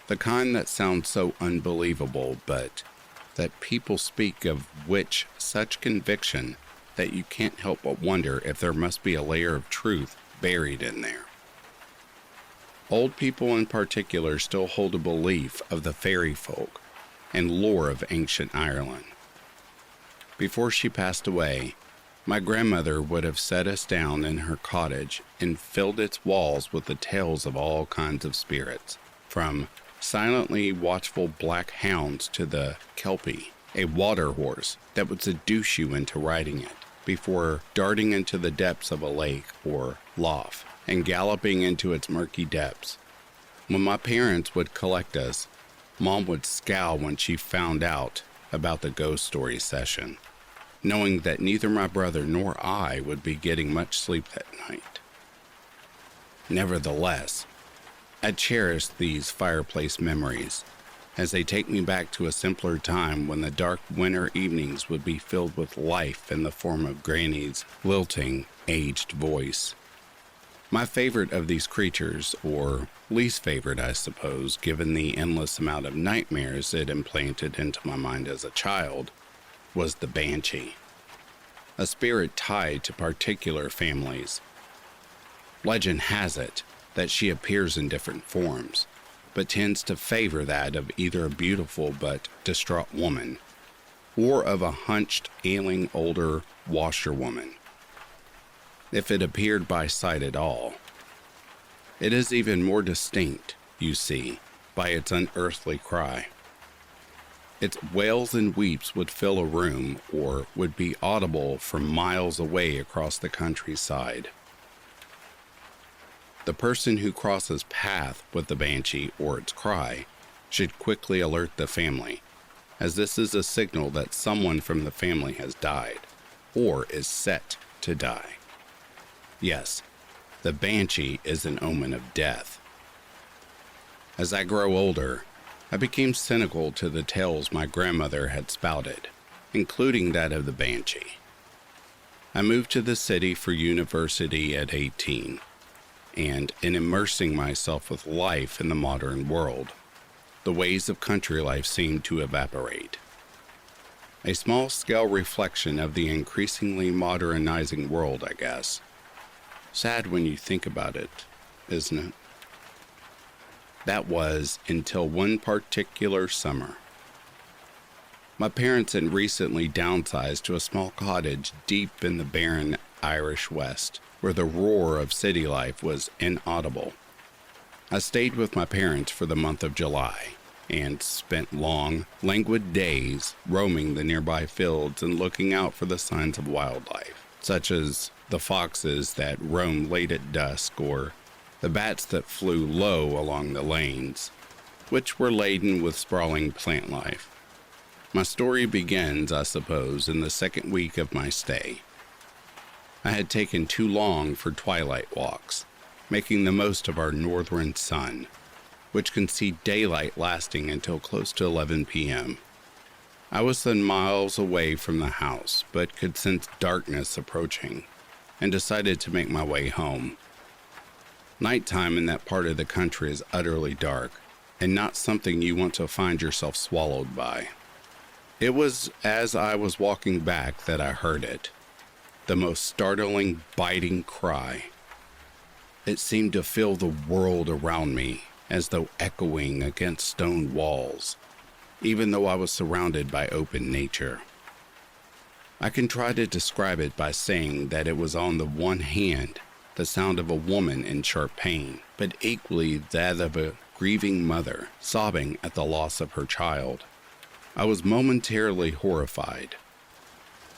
The kind that sounds so unbelievable, but that people speak of with such conviction that you can't help but wonder if there must be a layer of truth buried in there. Old people in particular still hold a belief of the fairy folk and lore of ancient Ireland. Before she passed away, my grandmother would have set us down in her cottage and filled its walls with the tales of all kinds of spirits, from silently watchful black hounds to the kelpie, a water horse that would seduce you into riding it before darting into the depths of a lake or lough and galloping into its murky depths. When my parents would collect us, Mom would scowl when she found out about the ghost story session, knowing that neither my brother nor I would be getting much sleep that night. Nevertheless, I cherish these fireplace memories, as they take me back to a simpler time when the dark winter evenings would be filled with life in the form of Granny's lilting, aged voice. My favorite of these creatures, or least favorite I suppose, given the endless amount of nightmares it implanted into my mind as a child, was the banshee, a spirit tied to particular families. Legend has it that she appears in different forms, but tends to favor that of either a beautiful but distraught woman, or of a hunched, ailing older washerwoman, if it appeared by sight at all. It is even more distinct, you see, by its unearthly cry. Its wails and weeps would fill a room or would be audible from miles away across the countryside. The person who crosses path with the banshee or its cry should quickly alert the family, as this is a signal that someone from the family has died or is set to die. Yes, the banshee is an omen of death. As I grow older, I became cynical to the tales my grandmother had spouted, including that of the banshee. I moved to the city for university at 18, and in immersing myself with life in the modern world, the ways of country life seemed to evaporate. A small-scale reflection of the increasingly modernizing world, I guess. Sad when you think about it, isn't it? That was until one particular summer. My parents had recently downsized to a small cottage deep in the barren Irish West, where the roar of city life was inaudible. I stayed with my parents for the month of July and spent long, languid days roaming the nearby fields and looking out for the signs of wildlife, such as the foxes that roam late at dusk or the bats that flew low along the lanes, which were laden with sprawling plant life. My story begins, I suppose, in the second week of my stay. I had taken too long for twilight walks, making the most of our northern sun, which can see daylight lasting until close to 11 p.m. I was then miles away from the house, but could sense darkness approaching, and decided to make my way home. Nighttime in that part of the country is utterly dark, and not something you want to find yourself swallowed by. It was as I was walking back that I heard it, the most startling, biting cry. It seemed to fill the world around me, as though echoing against stone walls, even though I was surrounded by open nature. I can try to describe it by saying that it was on the one hand the sound of a woman in sharp pain, but equally that of a grieving mother sobbing at the loss of her child. I was momentarily horrified.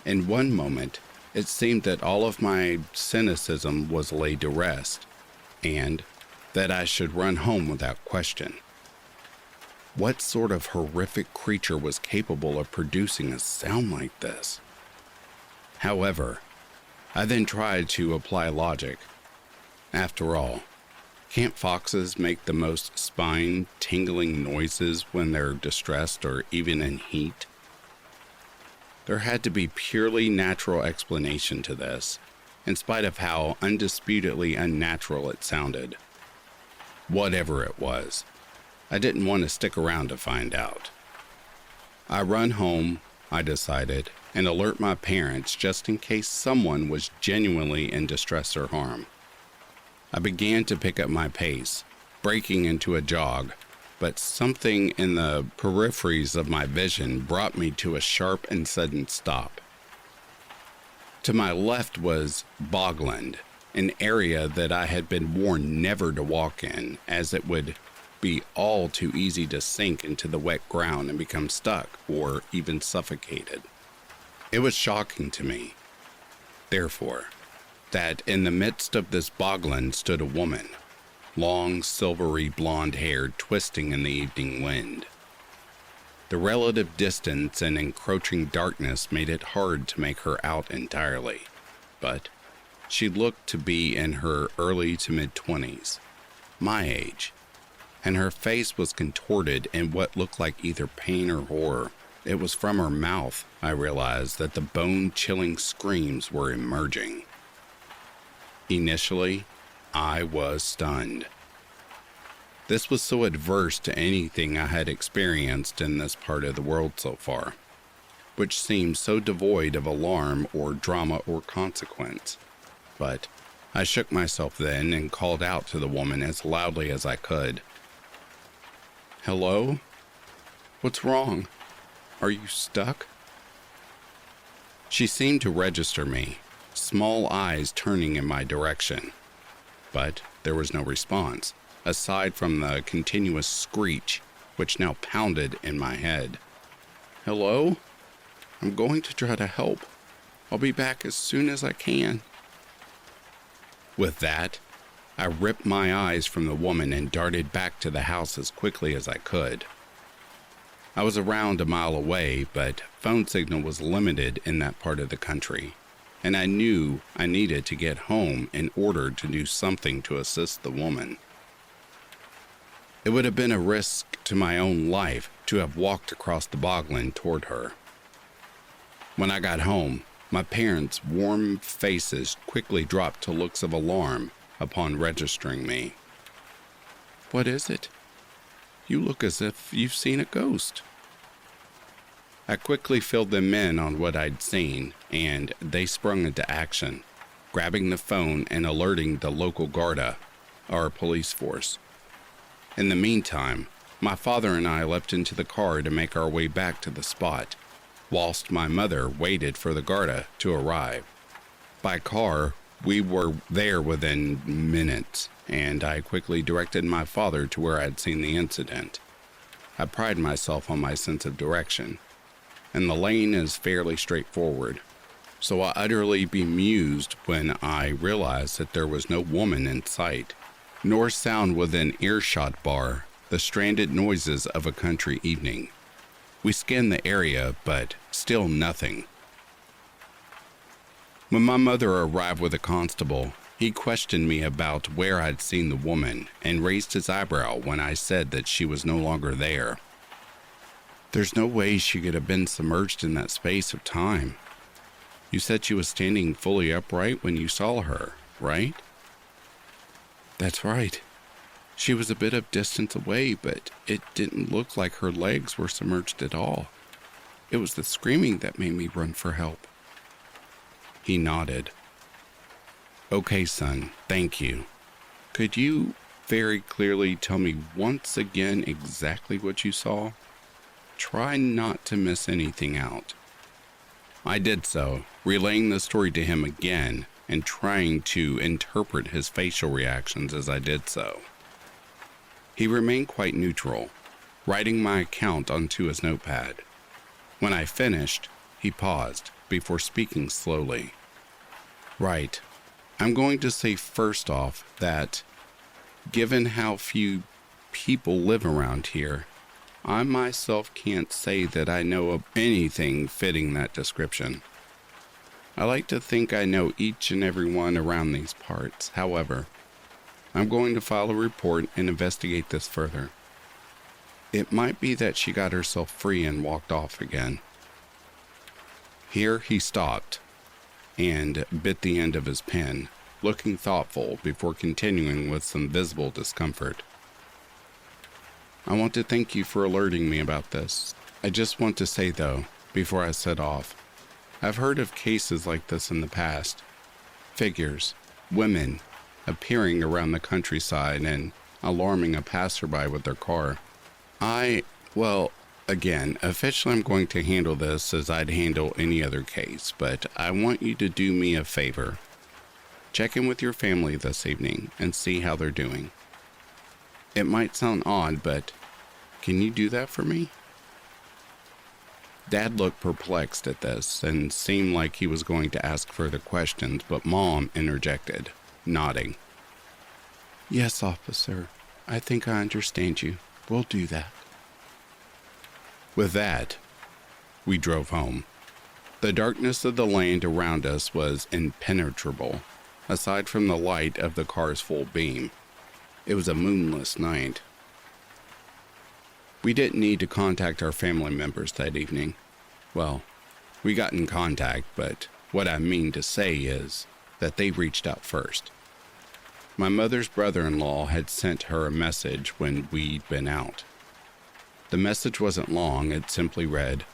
In one moment, it seemed that all of my cynicism was laid to rest, and that I should run home without question. What sort of horrific creature was capable of producing a sound like this? However, I then tried to apply logic. After all, can't foxes make the most spine-tingling noises when they're distressed or even in heat? There had to be purely natural explanation to this, in spite of how undisputedly unnatural it sounded. Whatever it was, I didn't want to stick around to find out. I run home, I decided, and alert my parents just in case someone was genuinely in distress or harm. I began to pick up my pace, breaking into a jog, but something in the peripheries of my vision brought me to a sharp and sudden stop. To my left was bogland, an area that I had been warned never to walk in, as it would be all too easy to sink into the wet ground and become stuck or even suffocated. It was shocking to me, therefore, that in the midst of this bogland stood a woman, long, silvery blonde hair twisting in the evening wind. The relative distance and encroaching darkness made it hard to make her out entirely, but she looked to be in her early to mid-20s, my age, and her face was contorted in what looked like either pain or horror. It was from her mouth, I realized, that the bone-chilling screams were emerging. Initially, I was stunned. This was so adverse to anything I had experienced in this part of the world so far, which seemed so devoid of alarm or drama or consequence. But I shook myself then and called out to the woman as loudly as I could. "Hello? What's wrong? Are you stuck?" She seemed to register me, small eyes turning in my direction. But there was no response, aside from the continuous screech, which now pounded in my head. "Hello? I'm going to try to help. I'll be back as soon as I can." With that, I ripped my eyes from the woman and darted back to the house as quickly as I could. I was around a mile away, but phone signal was limited in that part of the country, and I knew I needed to get home in order to do something to assist the woman. It would have been a risk to my own life to have walked across the bogland toward her. When I got home, my parents' warm faces quickly dropped to looks of alarm upon registering me. "What is it? You look as if you've seen a ghost." I quickly filled them in on what I'd seen, and they sprung into action, grabbing the phone and alerting the local Garda, our police force. In the meantime, my father and I leapt into the car to make our way back to the spot, whilst my mother waited for the Garda to arrive. By car, we were there within minutes, and I quickly directed my father to where I'd seen the incident. I pride myself on my sense of direction, and the lane is fairly straightforward, so I utterly bemused when I realized that there was no woman in sight, nor sound within earshot bar the stranded noises of a country evening. We scanned the area, but still nothing. When my mother arrived with a constable, he questioned me about where I'd seen the woman and raised his eyebrow when I said that she was no longer there. "There's no way she could have been submerged in that space of time. You said she was standing fully upright when you saw her, right?" "That's right. She was a bit of distance away, but it didn't look like her legs were submerged at all. It was the screaming that made me run for help." He nodded. "Okay, son, thank you. Could you very clearly tell me once again exactly what you saw? Try not to miss anything out." I did so, relaying the story to him again and trying to interpret his facial reactions as I did so. He remained quite neutral, writing my account onto his notepad. When I finished, he paused before speaking slowly. "Right. I'm going to say first off that, given how few people live around here, I myself can't say that I know of anything fitting that description. I like to think I know each and every one around these parts. However, I'm going to file a report and investigate this further. It might be that she got herself free and walked off again." Here he stopped and bit the end of his pen, looking thoughtful before continuing with some visible discomfort. "I want to thank you for alerting me about this. I just want to say, though, before I set off, I've heard of cases like this in the past. Figures, women, appearing around the countryside and alarming a passerby with their car. Again, officially I'm going to handle this as I'd handle any other case, but I want you to do me a favor. Check in with your family this evening and see how they're doing. It might sound odd, but can you do that for me?" Dad looked perplexed at this and seemed like he was going to ask further questions, but Mom interjected, nodding. "Yes, officer. I think I understand you. We'll do that." With that, we drove home. The darkness of the land around us was impenetrable, aside from the light of the car's full beam. It was a moonless night. We didn't need to contact our family members that evening. Well, we got in contact, but what I mean to say is that they reached out first. My mother's brother-in-law had sent her a message when we'd been out. The message wasn't long. It simply read,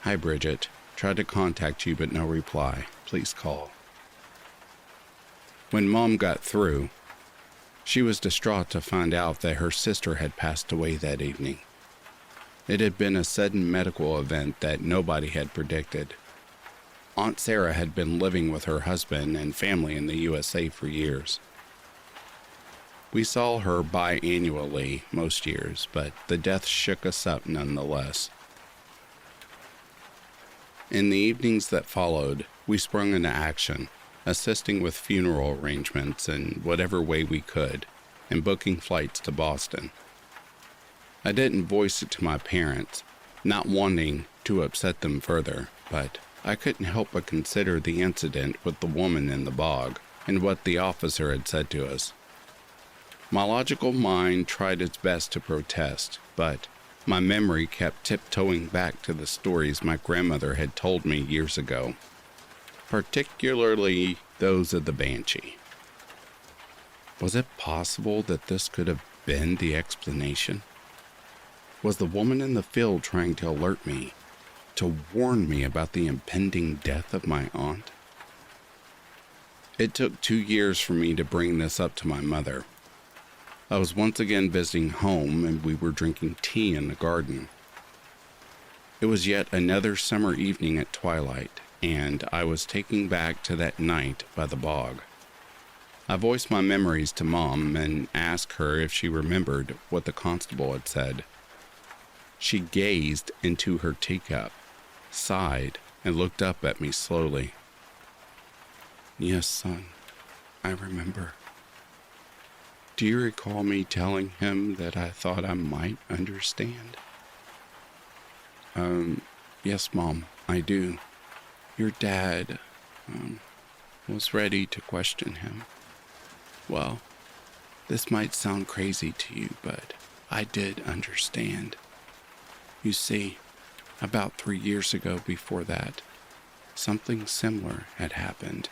"Hi, Bridget. Tried to contact you, but no reply. Please call." When Mom got through, she was distraught to find out that her sister had passed away that evening. It had been a sudden medical event that nobody had predicted. Aunt Sarah had been living with her husband and family in the USA for years. We saw her biannually most years, but the death shook us up nonetheless. In the evenings that followed, we sprung into action, assisting with funeral arrangements in whatever way we could, and booking flights to Boston. I didn't voice it to my parents, not wanting to upset them further, but I couldn't help but consider the incident with the woman in the bog and what the officer had said to us. My logical mind tried its best to protest, but my memory kept tiptoeing back to the stories my grandmother had told me years ago, particularly those of the banshee. Was it possible that this could have been the explanation? Was the woman in the field trying to alert me, to warn me about the impending death of my aunt? It took 2 years for me to bring this up to my mother. I was once again visiting home, and we were drinking tea in the garden. It was yet another summer evening at twilight, and I was taken back to that night by the bog. I voiced my memories to Mom and asked her if she remembered what the constable had said. She gazed into her teacup, sighed, and looked up at me slowly. "Yes, son, I remember. Do you recall me telling him that I thought I might understand?" Yes, Mom, I do. Your dad, was ready to question him. Well, this might sound crazy to you, but I did understand. You see, about 3 years ago before that, something similar had happened.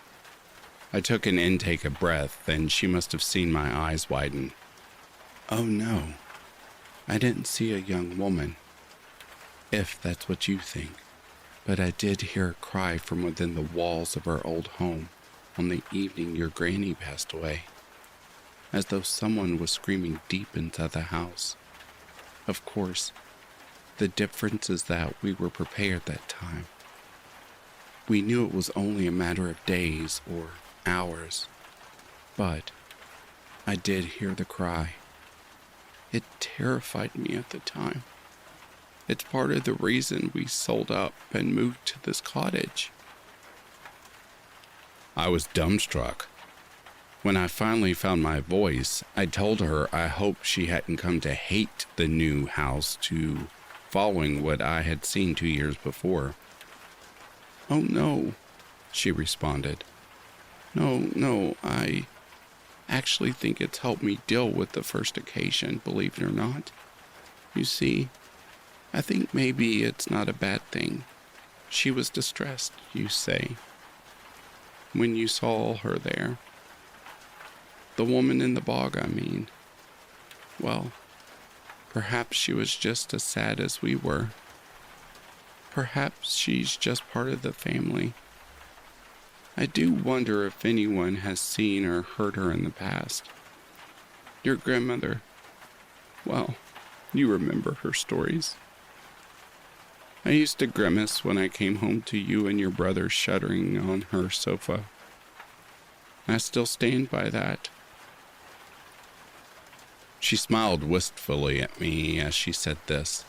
I took an intake of breath, and she must have seen my eyes widen. "Oh no, I didn't see a young woman, if that's what you think, but I did hear a cry from within the walls of our old home on the evening your granny passed away, as though someone was screaming deep inside the house. Of course, the difference is that we were prepared that time. We knew it was only a matter of days or hours, but I did hear the cry. It terrified me at the time. It's part of the reason we sold up and moved to this cottage." I was dumbstruck. When I finally found my voice, I told her I hoped she hadn't come to hate the new house to following what I had seen 2 years before. "Oh no," she responded. No, I actually think it's helped me deal with the first occasion, believe it or not. You see, I think maybe it's not a bad thing. She was distressed, you say, when you saw her there. The woman in the bog, I mean. Well, perhaps she was just as sad as we were. Perhaps she's just part of the family. I do wonder if anyone has seen or heard her in the past. Your grandmother, well, you remember her stories. I used to grimace when I came home to you and your brother shuddering on her sofa. I still stand by that." She smiled wistfully at me as she said this,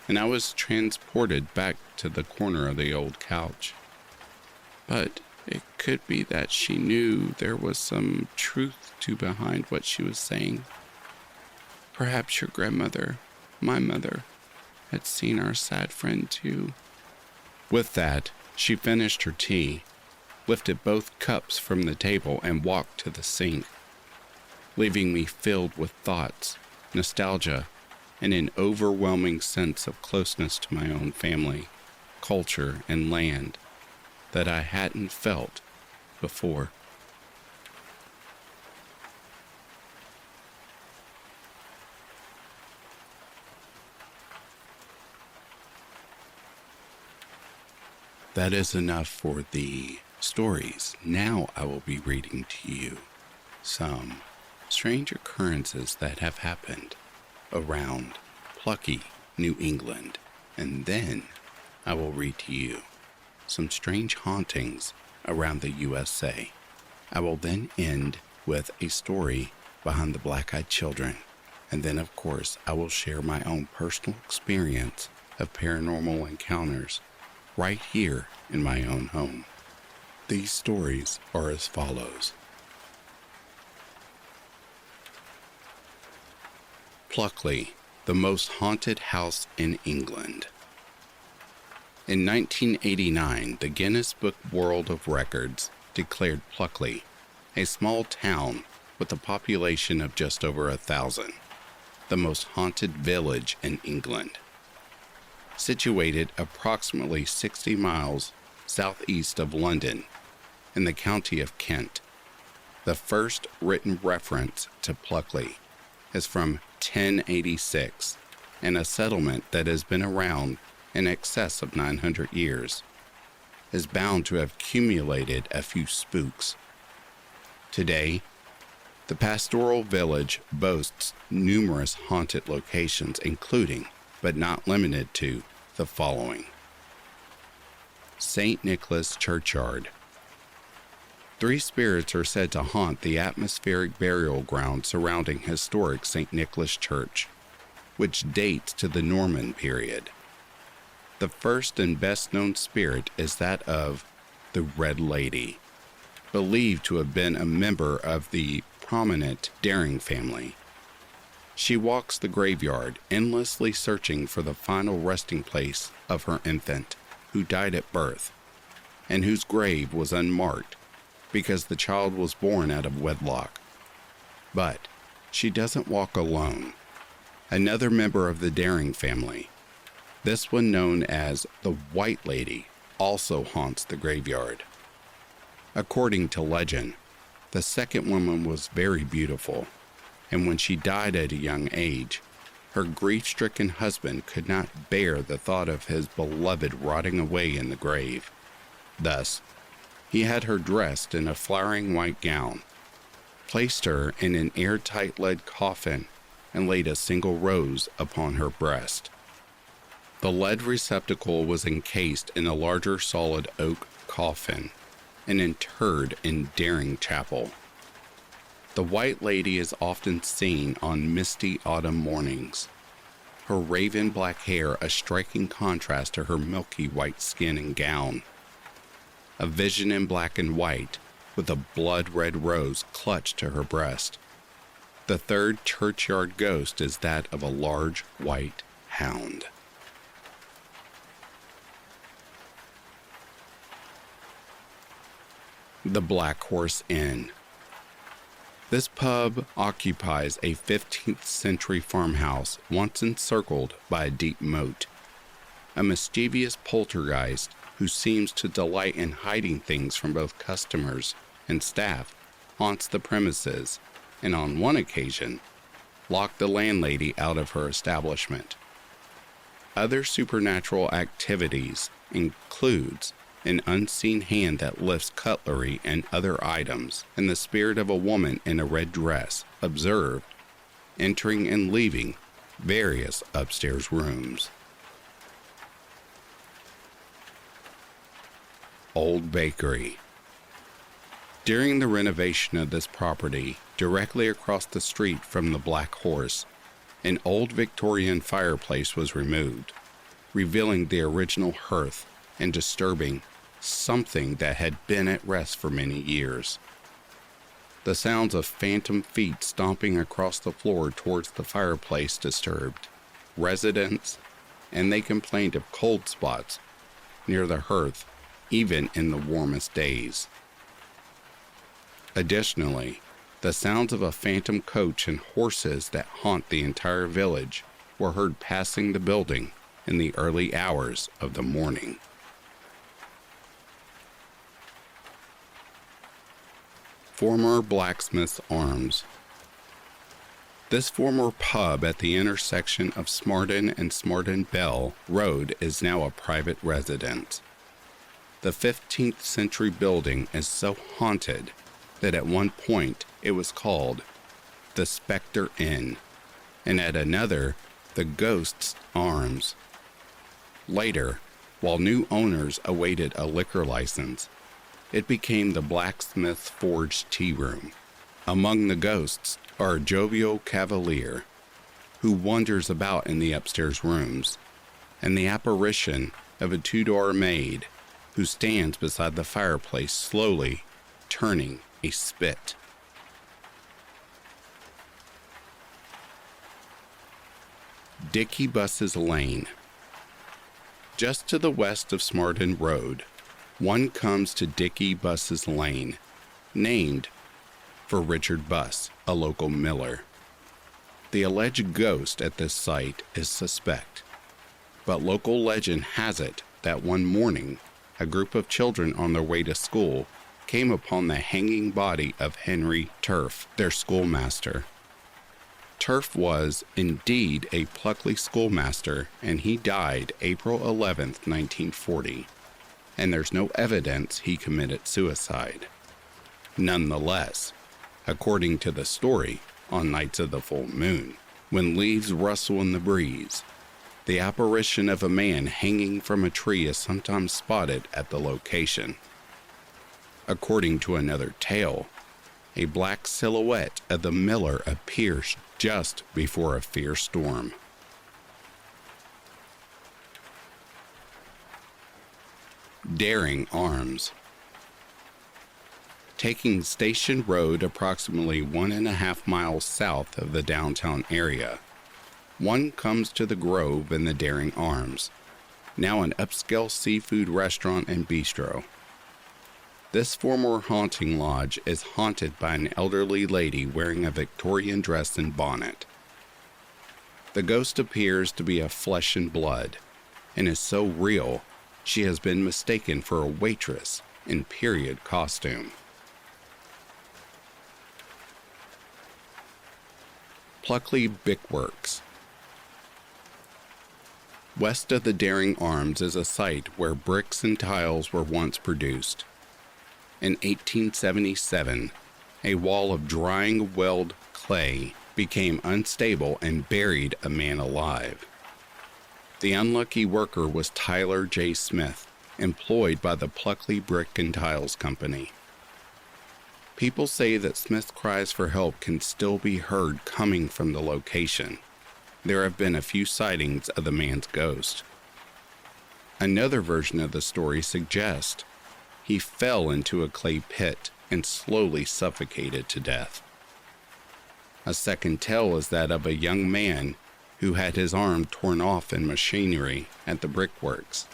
and I was transported back to the corner of the old couch. But it could be that she knew there was some truth to behind what she was saying. Perhaps your grandmother, my mother, had seen our sad friend too. With that, she finished her tea, lifted both cups from the table, and walked to the sink, leaving me filled with thoughts, nostalgia, and an overwhelming sense of closeness to my own family, culture, and land that I hadn't felt before. That is enough for the stories. Now I will be reading to you some strange occurrences that have happened around Pluckley, New England, and then I will read to you some strange hauntings around the USA. I will then end with a story behind the black-eyed children, and then of course I will share my own personal experience of paranormal encounters right here in my own home. These stories are as follows. Pluckley, the most haunted house in England. In 1989, the Guinness Book World of Records declared Pluckley, a small town with a population of just over 1,000, the most haunted village in England. Situated approximately 60 miles southeast of London, in the county of Kent, the first written reference to Pluckley is from 1086, and a settlement that has been around in excess of 900 years is bound to have accumulated a few spooks. Today, the pastoral village boasts numerous haunted locations, including, but not limited to, the following. St. Nicholas Churchyard. 3 spirits are said to haunt the atmospheric burial ground surrounding historic St. Nicholas Church, which dates to the Norman period. The first and best-known spirit is that of the Red Lady, believed to have been a member of the prominent Daring family. She walks the graveyard, endlessly searching for the final resting place of her infant, who died at birth, and whose grave was unmarked because the child was born out of wedlock. But she doesn't walk alone. Another member of the Daring family, this one known as the White Lady, also haunts the graveyard. According to legend, the second woman was very beautiful, and when she died at a young age, her grief-stricken husband could not bear the thought of his beloved rotting away in the grave. Thus, he had her dressed in a flowering white gown, placed her in an airtight lead coffin, and laid a single rose upon her breast. The lead receptacle was encased in a larger solid oak coffin and interred in Daring Chapel. The White Lady is often seen on misty autumn mornings, her raven black hair a striking contrast to her milky white skin and gown. A vision in black and white, with a blood-red rose clutched to her breast. The third churchyard ghost is that of a large white hound. The Black Horse Inn. This pub occupies a 15th century farmhouse once encircled by a deep moat. A mischievous poltergeist who seems to delight in hiding things from both customers and staff haunts the premises, and on one occasion, locked the landlady out of her establishment. Other supernatural activities includes an unseen hand that lifts cutlery and other items, and the spirit of a woman in a red dress observed entering and leaving various upstairs rooms. Old Bakery. During the renovation of this property, directly across the street from the Black Horse, an old Victorian fireplace was removed, revealing the original hearth and disturbing something that had been at rest for many years. The sounds of phantom feet stomping across the floor towards the fireplace disturbed residents, and they complained of cold spots near the hearth even in the warmest days. Additionally, the sounds of a phantom coach and horses that haunt the entire village were heard passing the building in the early hours of the morning. Former Blacksmith's Arms. This former pub at the intersection of Smarden and Smarden Bell Road is now a private residence. The 15th century building is so haunted that at one point it was called the Spectre Inn, and at another, the Ghost's Arms. Later, while new owners awaited a liquor license, it became the Blacksmith Forge Tea Room. Among the ghosts are a jovial cavalier who wanders about in the upstairs rooms, and the apparition of a Tudor maid who stands beside the fireplace slowly turning a spit. Dickey Bus's Lane. Just to the west of Smarden Road, one comes to Dickey Bus's Lane, named for Richard Buss, a local miller. The alleged ghost at this site is suspect, but local legend has it that one morning, a group of children on their way to school came upon the hanging body of Henry Turf, their schoolmaster. Turf was indeed a Pluckley schoolmaster, and he died April 11th, 1940, and there's no evidence he committed suicide. Nonetheless, according to the story, on nights of the full moon, when leaves rustle in the breeze, the apparition of a man hanging from a tree is sometimes spotted at the location. According to another tale, a black silhouette of the miller appears just before a fierce storm. Daring Arms. Taking Station Road approximately 1.5 miles south of the downtown area, one comes to the Grove in the Daring Arms, now an upscale seafood restaurant and bistro. This former haunting lodge is haunted by an elderly lady wearing a Victorian dress and bonnet. The ghost appears to be of flesh and blood, and is so real she has been mistaken for a waitress in period costume. Pluckley Brickworks. West of the Daring Arms is a site where bricks and tiles were once produced. In 1877, a wall of drying weld clay became unstable and buried a man alive. The unlucky worker was Tyler J. Smith, employed by the Pluckley Brick and Tiles Company. People say that Smith's cries for help can still be heard coming from the location. There have been a few sightings of the man's ghost. Another version of the story suggests he fell into a clay pit and slowly suffocated to death. A second tale is that of a young man who had his arm torn off in machinery at the brickworks,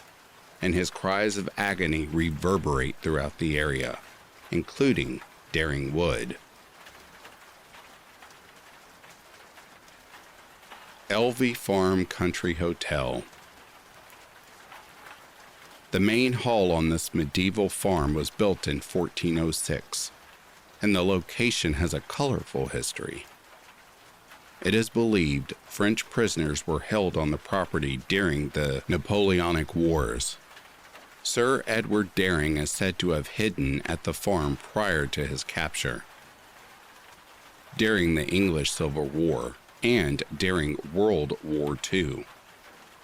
and his cries of agony reverberate throughout the area, including Daring Wood. Elvie Farm Country Hotel. The main hall on this medieval farm was built in 1406, and the location has a colorful history. It is believed French prisoners were held on the property during the Napoleonic Wars. Sir Edward Daring is said to have hidden at the farm prior to his capture. During the English Civil War and during World War II,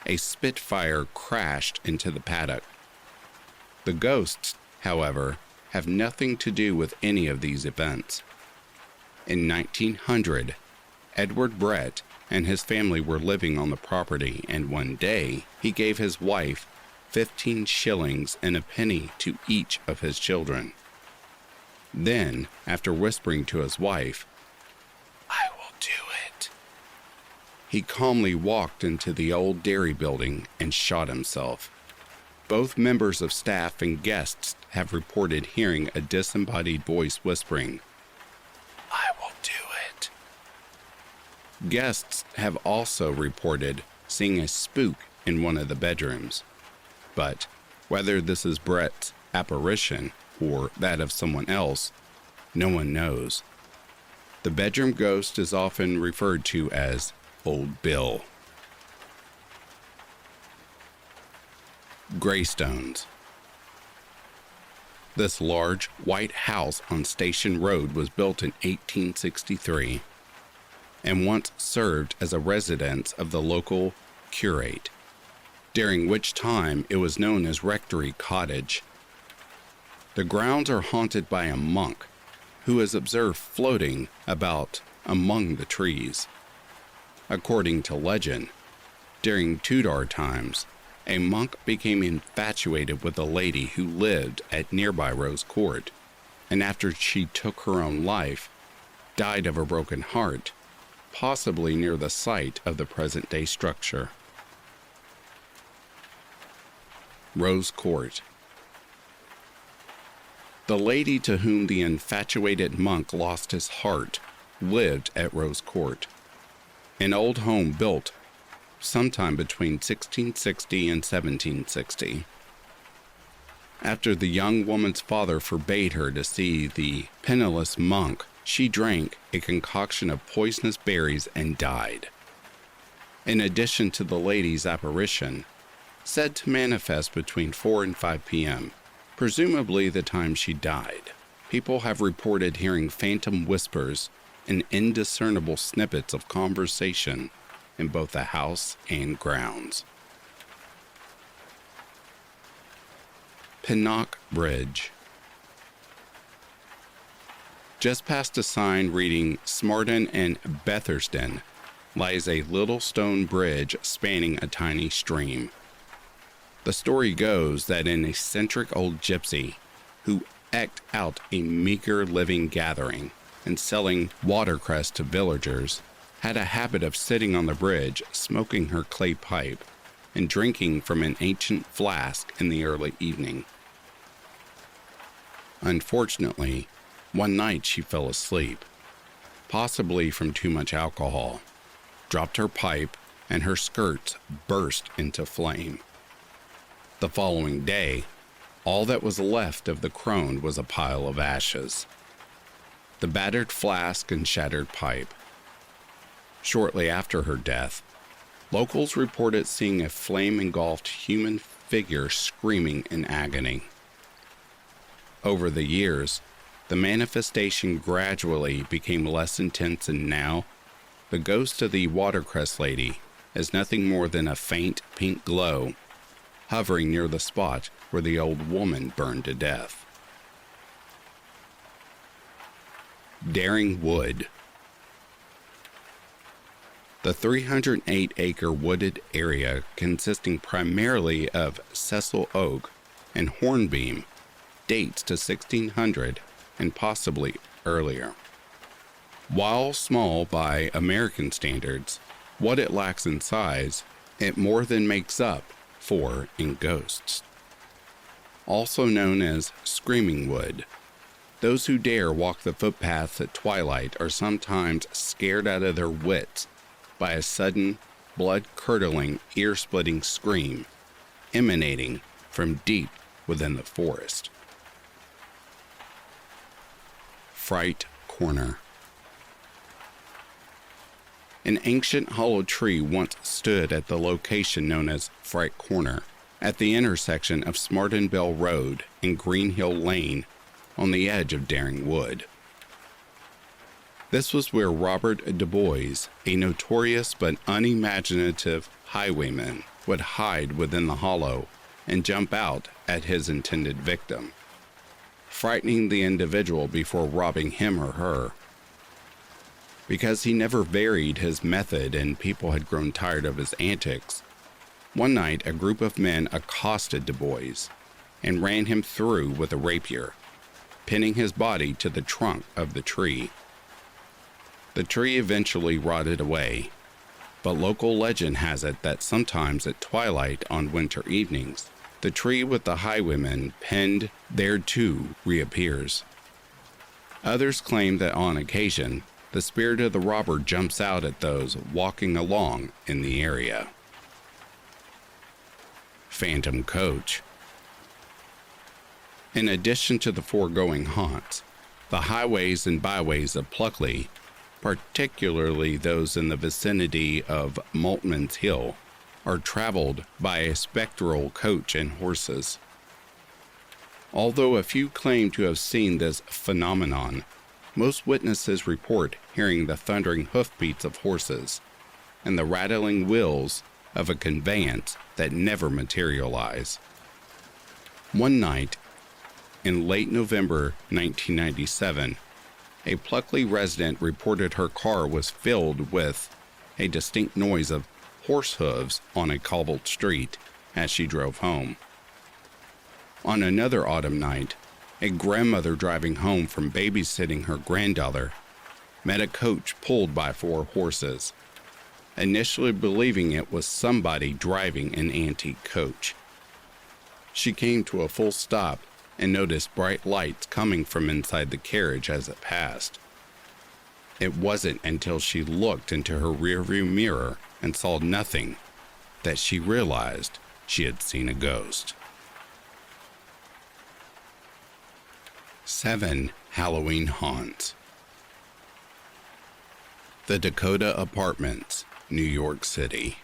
a Spitfire crashed into the paddock. The ghosts, however, have nothing to do with any of these events. In 1900, Edward Brett and his family were living on the property, and one day he gave his wife 15 shillings and a penny to each of his children. Then, after whispering to his wife, "I will do it," he calmly walked into the old dairy building and shot himself. Both members of staff and guests have reported hearing a disembodied voice whispering, "I will do it." Guests have also reported seeing a spook in one of the bedrooms. But whether this is Brett's apparition or that of someone else, no one knows. The bedroom ghost is often referred to as Old Bill. Greystones. This large, white house on Station Road was built in 1863 and once served as a residence of the local curate, during which time it was known as Rectory Cottage. The grounds are haunted by a monk who is observed floating about among the trees. According to legend, during Tudor times, a monk became infatuated with a lady who lived at nearby Rose Court, and after she took her own life, died of a broken heart, possibly near the site of the present-day structure. Rose Court. The lady to whom the infatuated monk lost his heart lived at Rose Court, an old home built sometime between 1660 and 1760. After the young woman's father forbade her to see the penniless monk, she drank a concoction of poisonous berries and died. In addition to the lady's apparition, said to manifest between 4 and 5 p.m., presumably the time she died, people have reported hearing phantom whispers and indiscernible snippets of conversation in both the house and grounds. Pinnock Bridge. Just past a sign reading Smarden and Bethersden lies a little stone bridge spanning a tiny stream. The story goes that an eccentric old gypsy who eked out a meager living gathering and selling watercress to villagers had a habit of sitting on the bridge smoking her clay pipe and drinking from an ancient flask in the early evening. Unfortunately, one night she fell asleep, possibly from too much alcohol, dropped her pipe, and her skirts burst into flame. The following day, all that was left of the crone was a pile of ashes, the battered flask and shattered pipe. Shortly after her death, locals reported seeing a flame-engulfed human figure screaming in agony. Over the years, the manifestation gradually became less intense, and now, the ghost of the watercress lady is nothing more than a faint pink glow hovering near the spot where the old woman burned to death. Daring Wood. The 308-acre wooded area, consisting primarily of sessile oak and hornbeam, dates to 1600 and possibly earlier. While small by American standards, what it lacks in size, it more than makes up for in ghosts. Also known as Screaming Wood, those who dare walk the footpaths at twilight are sometimes scared out of their wits by a sudden, blood-curdling, ear-splitting scream emanating from deep within the forest. Fright Corner. An ancient hollow tree once stood at the location known as Fright Corner, at the intersection of Smartenbell Road and Green Hill Lane on the edge of Daring Wood. This was where Robert Du Bois, a notorious but unimaginative highwayman, would hide within the hollow and jump out at his intended victim, frightening the individual before robbing him or her. Because he never varied his method and people had grown tired of his antics, one night a group of men accosted Du Bois and ran him through with a rapier, pinning his body to the trunk of the tree. The tree eventually rotted away, but local legend has it that sometimes at twilight on winter evenings, the tree with the highwayman pinned thereto reappears. Others claim that on occasion, the spirit of the robber jumps out at those walking along in the area. Phantom Coach. In addition to the foregoing haunts, the highways and byways of Pluckley, particularly those in the vicinity of Maltman's Hill, are traveled by a spectral coach and horses. Although a few claim to have seen this phenomenon, most witnesses report hearing the thundering hoofbeats of horses and the rattling wheels of a conveyance that never materialize. One night, in late November 1997, a Pluckley resident reported her car was filled with a distinct noise of horse hooves on a cobbled street as she drove home. On another autumn night, a grandmother driving home from babysitting her granddaughter met a coach pulled by 4 horses, initially believing it was somebody driving an antique coach. She came to a full stop and noticed bright lights coming from inside the carriage as it passed. It wasn't until she looked into her rearview mirror and saw nothing that she realized she had seen a ghost. 7 Halloween Haunts. The Dakota Apartments, New York City.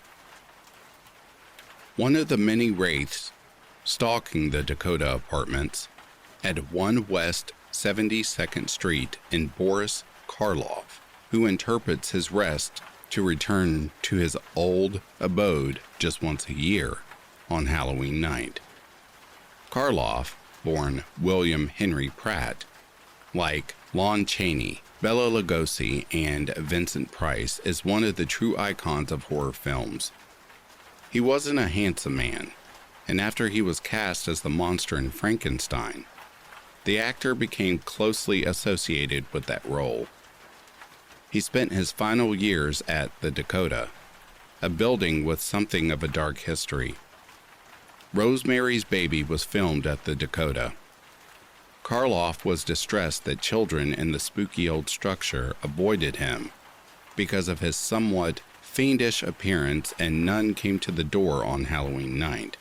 One of the many wraiths stalking the Dakota Apartments at 1 West 72nd Street in Boris Karloff, who interprets his rest to return to his old abode just once a year on Halloween night. Karloff, born William Henry Pratt, like Lon Chaney, Bela Lugosi, and Vincent Price, is one of the true icons of horror films. He wasn't a handsome man, and after he was cast as the monster in Frankenstein, the actor became closely associated with that role. He spent his final years at the Dakota, a building with something of a dark history. Rosemary's Baby was filmed at the Dakota. Karloff was distressed that children in the spooky old structure avoided him because of his somewhat fiendish appearance, and none came to the door on Halloween night.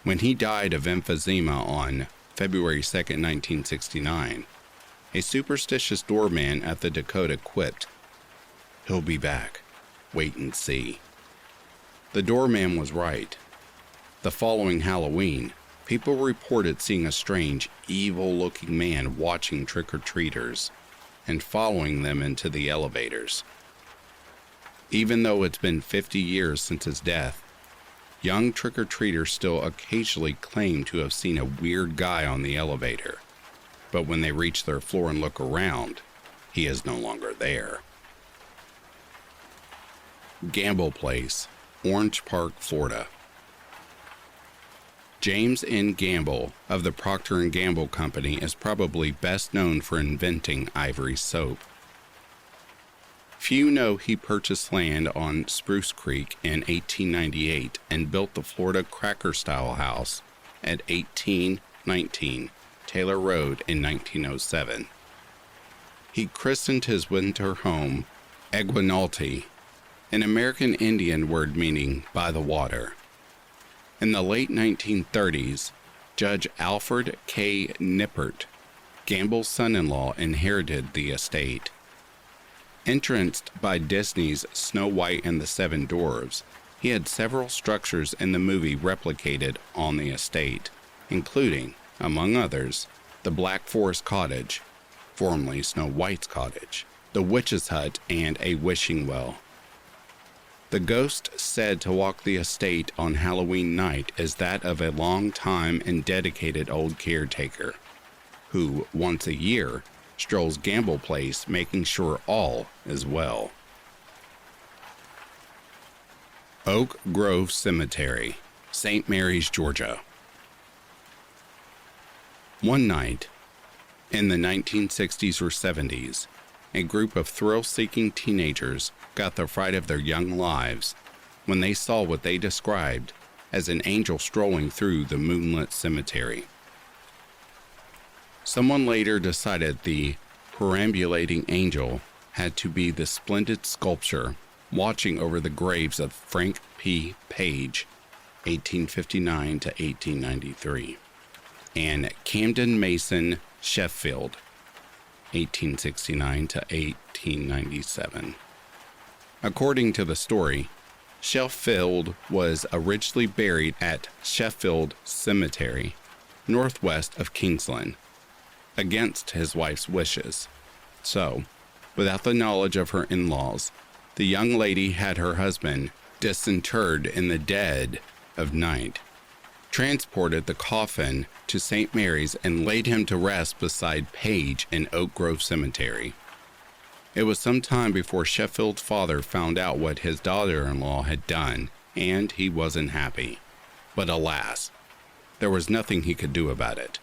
When he died of emphysema on February 2, 1969, a superstitious doorman at the Dakota quipped, "He'll be back. Wait and see." The doorman was right. The following Halloween, people reported seeing a strange, evil-looking man watching trick-or-treaters and following them into the elevators. Even though it's been 50 years since his death, young trick-or-treaters still occasionally claim to have seen a weird guy on the elevator, but when they reach their floor and look around, he is no longer there. Gamble Place, Orange Park, Florida. James N. Gamble of the Procter & Gamble Company is probably best known for inventing Ivory soap. Few know he purchased land on Spruce Creek in 1898 and built the Florida Cracker-style house at 1819 Taylor Road in 1907. He christened his winter home Aguinalty, an American Indian word meaning by the water. In the late 1930s, Judge Alfred K. Nippert, Gamble's son-in-law, inherited the estate. Entranced by Disney's Snow White and the Seven Dwarfs, he had several structures in the movie replicated on the estate, including, among others, the Black Forest Cottage, formerly Snow White's cottage, the Witch's Hut, and a wishing well. The ghost said to walk the estate on Halloween night is that of a long-time and dedicated old caretaker, who, once a year, strolls Gamble Place making sure all is well. Oak Grove Cemetery, St. Mary's, Georgia. One night, in the 1960s or 70s, a group of thrill-seeking teenagers got the fright of their young lives when they saw what they described as an angel strolling through the moonlit cemetery. Someone later decided the perambulating angel had to be the splendid sculpture watching over the graves of Frank P. Page, 1859 to 1893, and Camden Mason Sheffield, 1869 to 1897. According to the story, Sheffield was originally buried at Sheffield Cemetery, northwest of Kingsland, against his wife's wishes. So, without the knowledge of her in-laws, the young lady had her husband disinterred in the dead of night, transported the coffin to St. Mary's, and laid him to rest beside Page in Oak Grove Cemetery. It was some time before Sheffield's father found out what his daughter-in-law had done, and he wasn't happy. But alas, there was nothing he could do about it.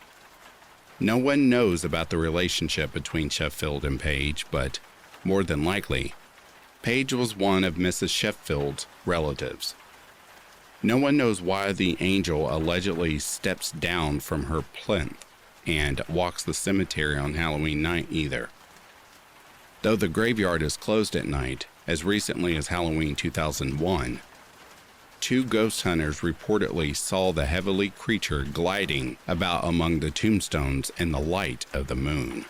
No one knows about the relationship between Sheffield and Page, but more than likely, Page was one of Mrs. Sheffield's relatives. No one knows why the angel allegedly steps down from her plinth and walks the cemetery on Halloween night either. Though the graveyard is closed at night, as recently as Halloween 2001, 2 ghost hunters reportedly saw the heavenly creature gliding about among the tombstones in the light of the moon.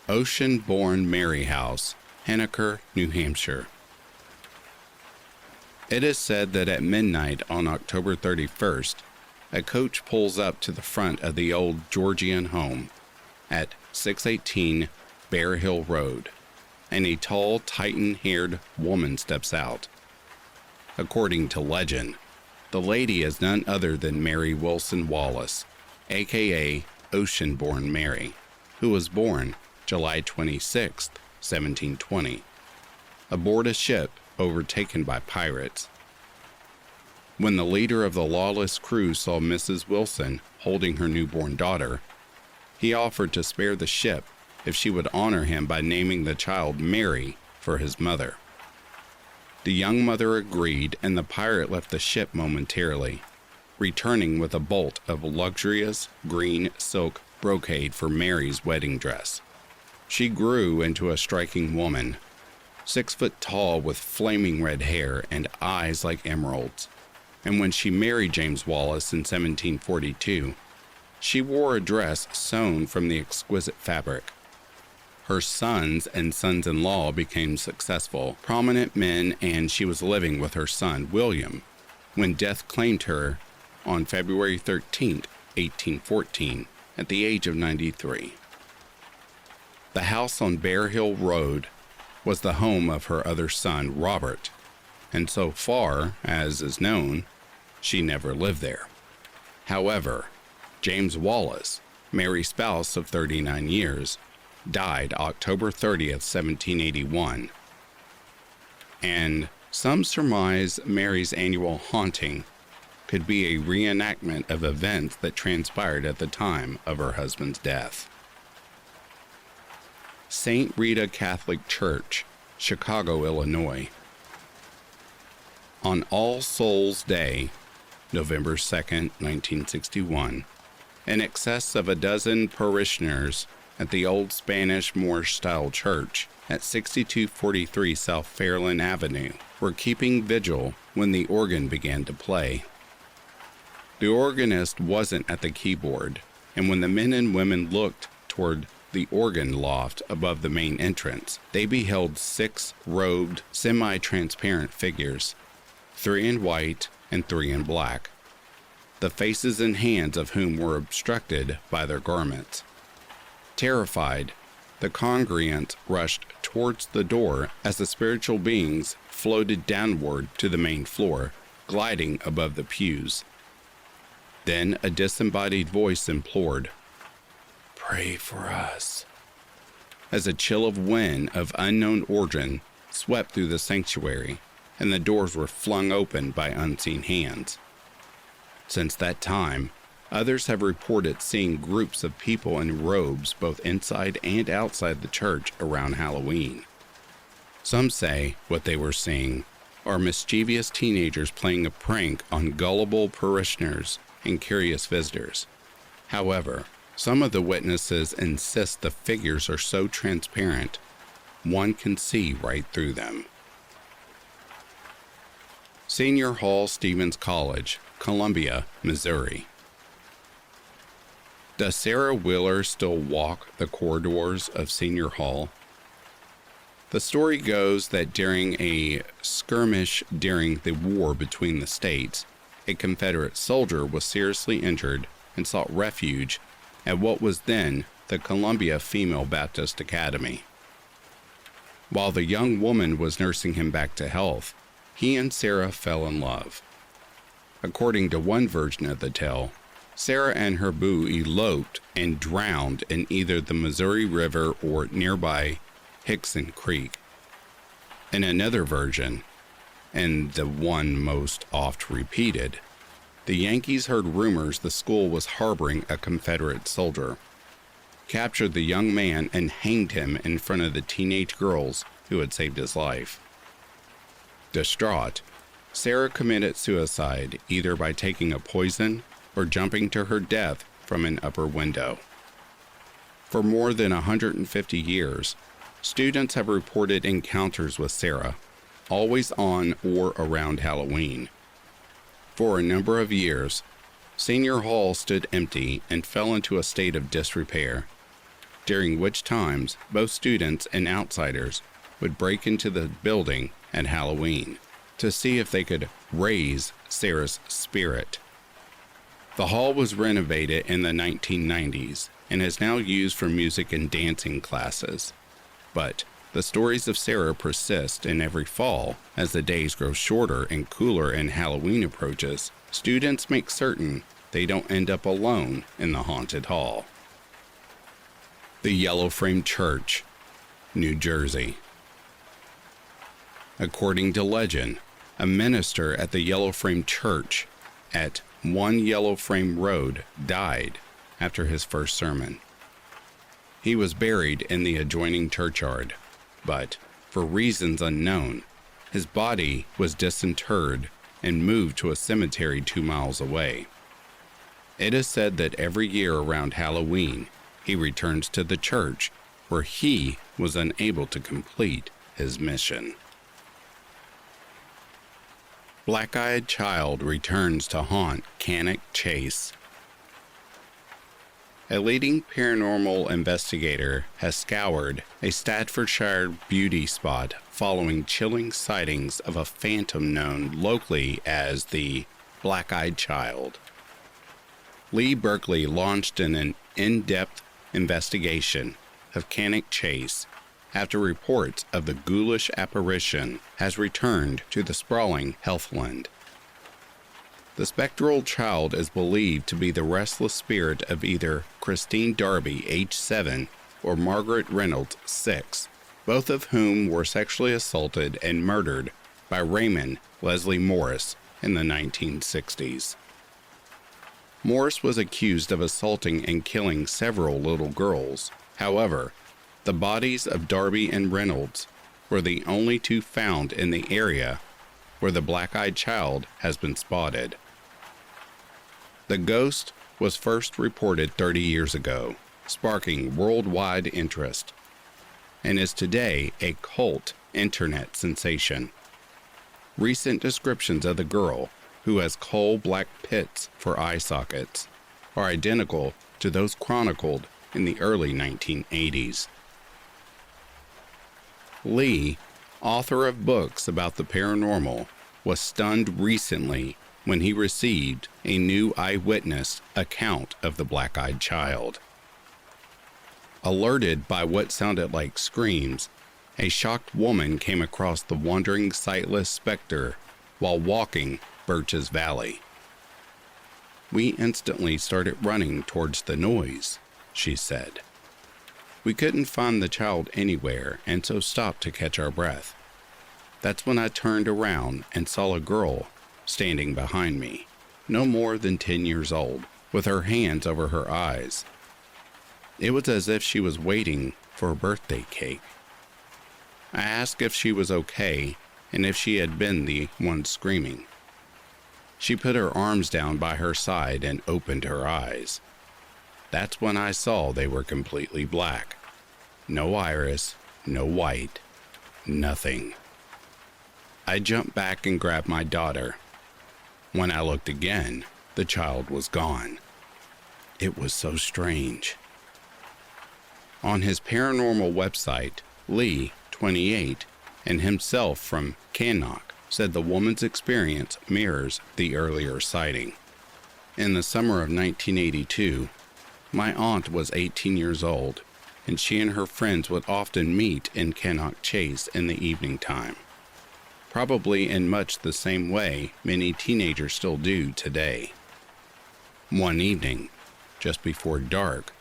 Ocean-born Mary House, Henniker, New Hampshire. It is said that at midnight on October 31st, a coach pulls up to the front of the old Georgian home at 618 Bear Hill Road, and a tall, Titan-haired woman steps out. According to legend, the lady is none other than Mary Wilson Wallace, aka Ocean-born Mary, who was born July 26, 1720, aboard a ship overtaken by pirates. When the leader of the lawless crew saw Mrs. Wilson holding her newborn daughter, he offered to spare the ship if she would honor him by naming the child Mary for his mother. The young mother agreed, and the pirate left the ship momentarily, returning with a bolt of luxurious green silk brocade for Mary's wedding dress. She grew into a striking woman, 6 foot tall with flaming red hair and eyes like emeralds. And when she married James Wallace in 1742, she wore a dress sewn from the exquisite fabric. Her sons and sons-in-law became successful, prominent men, and she was living with her son, William, when death claimed her on February 13, 1814, at the age of 93. The house on Bear Hill Road was the home of her other son, Robert, and so far as is known, she never lived there. However, James Wallace, Mary's spouse of 39 years, died October 30th, 1781, and some surmise Mary's annual haunting could be a reenactment of events that transpired at the time of her husband's death. St. Rita Catholic Church, Chicago, Illinois. On All Souls Day, November 2nd, 1961, in excess of a dozen parishioners at the old Spanish Moorish-style church at 6243 South Fairland Avenue were keeping vigil when the organ began to play. The organist wasn't at the keyboard, and when the men and women looked toward the organ loft above the main entrance, they beheld 6 robed, semi-transparent figures, 3 in white and 3 in black, the faces and hands of whom were obstructed by their garments. Terrified, the congregants rushed towards the door as the spiritual beings floated downward to the main floor, gliding above the pews. Then a disembodied voice implored, "Pray for us," as a chill of wind of unknown origin swept through the sanctuary, and the doors were flung open by unseen hands. Since that time, others have reported seeing groups of people in robes both inside and outside the church around Halloween. Some say what they were seeing are mischievous teenagers playing a prank on gullible parishioners and curious visitors. However, some of the witnesses insist the figures are so transparent, one can see right through them. Senior Hall Stevens College, Columbia, Missouri. Does Sarah Wheeler still walk the corridors of Senior Hall? The story goes that during a skirmish during the war between the states, a Confederate soldier was seriously injured and sought refuge at what was then the Columbia Female Baptist Academy. While the young woman was nursing him back to health, he and Sarah fell in love. According to one version of the tale, Sarah and her boo eloped and drowned in either the Missouri River or nearby Hickson Creek. In another version, and the one most oft repeated. The Yankees heard rumors the school was harboring a Confederate soldier, captured the young man, and hanged him in front of the teenage girls who had saved his life. Distraught, Sarah committed suicide either by taking a poison or jumping to her death from an upper window. For more than 150 years, students have reported encounters with Sarah, always on or around Halloween. For a number of years, Senior Hall stood empty and fell into a state of disrepair, during which times both students and outsiders would break into the building at Halloween to see if they could raise Sarah's spirit. The hall was renovated in the 1990s and is now used for music and dancing classes. But the stories of Sarah persist, and every fall, as the days grow shorter and cooler and Halloween approaches, students make certain they don't end up alone in the haunted hall. The Yellow Frame Church, New Jersey. According to legend, a minister at the Yellow Frame Church at 1 Yellow Frame Road died after his first sermon. He was buried in the adjoining churchyard, but for reasons unknown, his body was disinterred and moved to a cemetery 2 miles away. It is said that every year around Halloween, he returns to the church where he was unable to complete his mission. Black-eyed child returns to haunt Cannock Chase. A leading paranormal investigator has scoured a Staffordshire beauty spot following chilling sightings of a phantom known locally as the Black-eyed Child. Lee Berkeley launched an in-depth investigation of Cannock Chase after reports of the ghoulish apparition has returned to the sprawling Heathland. The spectral child is believed to be the restless spirit of either Christine Darby, age 7, or Margaret Reynolds, 6, both of whom were sexually assaulted and murdered by Raymond Leslie Morris in the 1960s. Morris was accused of assaulting and killing several little girls. However, the bodies of Darby and Reynolds were the only two found in the area where the black-eyed child has been spotted. The ghost was first reported 30 years ago, sparking worldwide interest, and is today a cult internet sensation. Recent descriptions of the girl, who has coal-black pits for eye sockets, are identical to those chronicled in the early 1980s. Lee, author of books about the paranormal, was stunned recently when he received a new eyewitness account of the black-eyed child. Alerted by what sounded like screams, a shocked woman came across the wandering, sightless specter while walking Birch's Valley. "We instantly started running towards the noise," she said. "We couldn't find the child anywhere and so stopped to catch our breath. That's when I turned around and saw a girl standing behind me, no more than 10 years old, with her hands over her eyes. It was as if she was waiting for a birthday cake. I asked if she was okay and if she had been the one screaming. She put her arms down by her side and opened her eyes. That's when I saw they were completely black. No iris, no white, nothing. I jumped back and grabbed my daughter. When I looked again, the child was gone. It was so strange." On his paranormal website, Lee, 28, and himself from Cannock, said the woman's experience mirrors the earlier sighting. "In the summer of 1982, my aunt was 18 years old, and she and her friends would often meet in Cannock Chase in the evening time. Probably in much the same way many teenagers still do today. One evening, just before dark,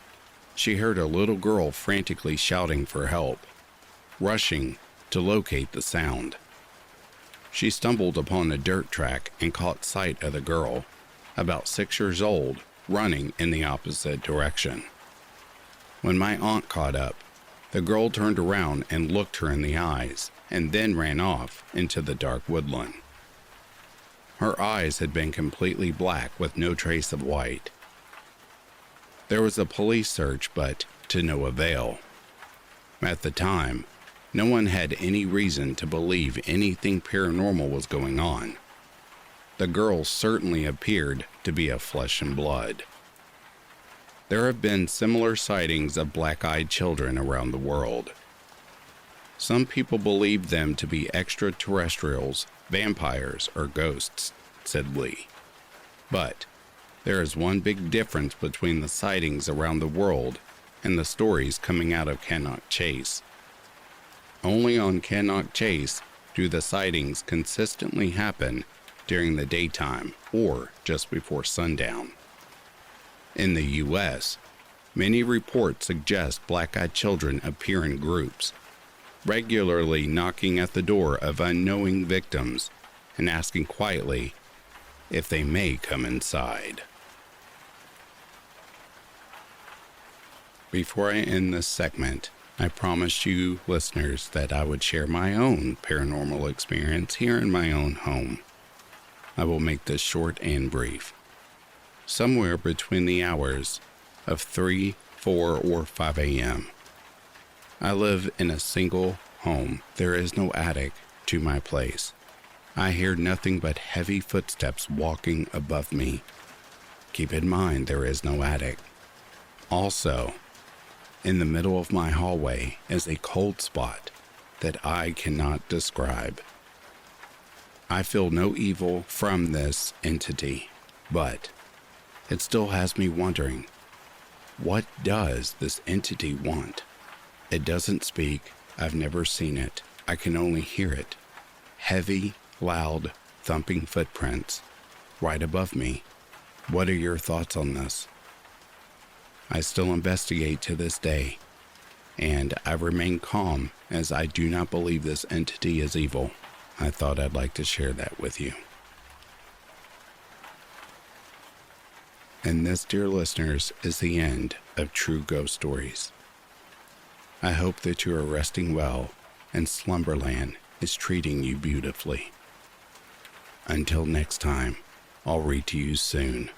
she heard a little girl frantically shouting for help, rushing to locate the sound. She stumbled upon a dirt track and caught sight of the girl, about 6 years old, running in the opposite direction. When my aunt caught up, the girl turned around and looked her in the eyes and then ran off into the dark woodland. Her eyes had been completely black with no trace of white. There was a police search, but to no avail. At the time, no one had any reason to believe anything paranormal was going on. The girl certainly appeared to be of flesh and blood. There have been similar sightings of black-eyed children around the world. Some people believe them to be extraterrestrials, vampires, or ghosts, said Lee. But there is one big difference between the sightings around the world and the stories coming out of Cannock Chase. Only on Cannock Chase do the sightings consistently happen during the daytime or just before sundown. In the U.S., many reports suggest black-eyed children appear in groups, regularly knocking at the door of unknowing victims and asking quietly if they may come inside. Before I end this segment, I promised you listeners that I would share my own paranormal experience here in my own home. I will make this short and brief. Somewhere between the hours of 3, 4, or 5 a.m. I live in a single home. There is no attic to my place. I hear nothing but heavy footsteps walking above me. Keep in mind, there is no attic. Also, in the middle of my hallway is a cold spot that I cannot describe. I feel no evil from this entity, but it still has me wondering, what does this entity want? It doesn't speak. I've never seen it. I can only hear it. Heavy, loud, thumping footprints right above me. What are your thoughts on this? I still investigate to this day, and I remain calm as I do not believe this entity is evil. I thought I'd like to share that with you. And this, dear listeners, is the end of True Ghost Stories. I hope that you are resting well and Slumberland is treating you beautifully. Until next time, I'll read to you soon.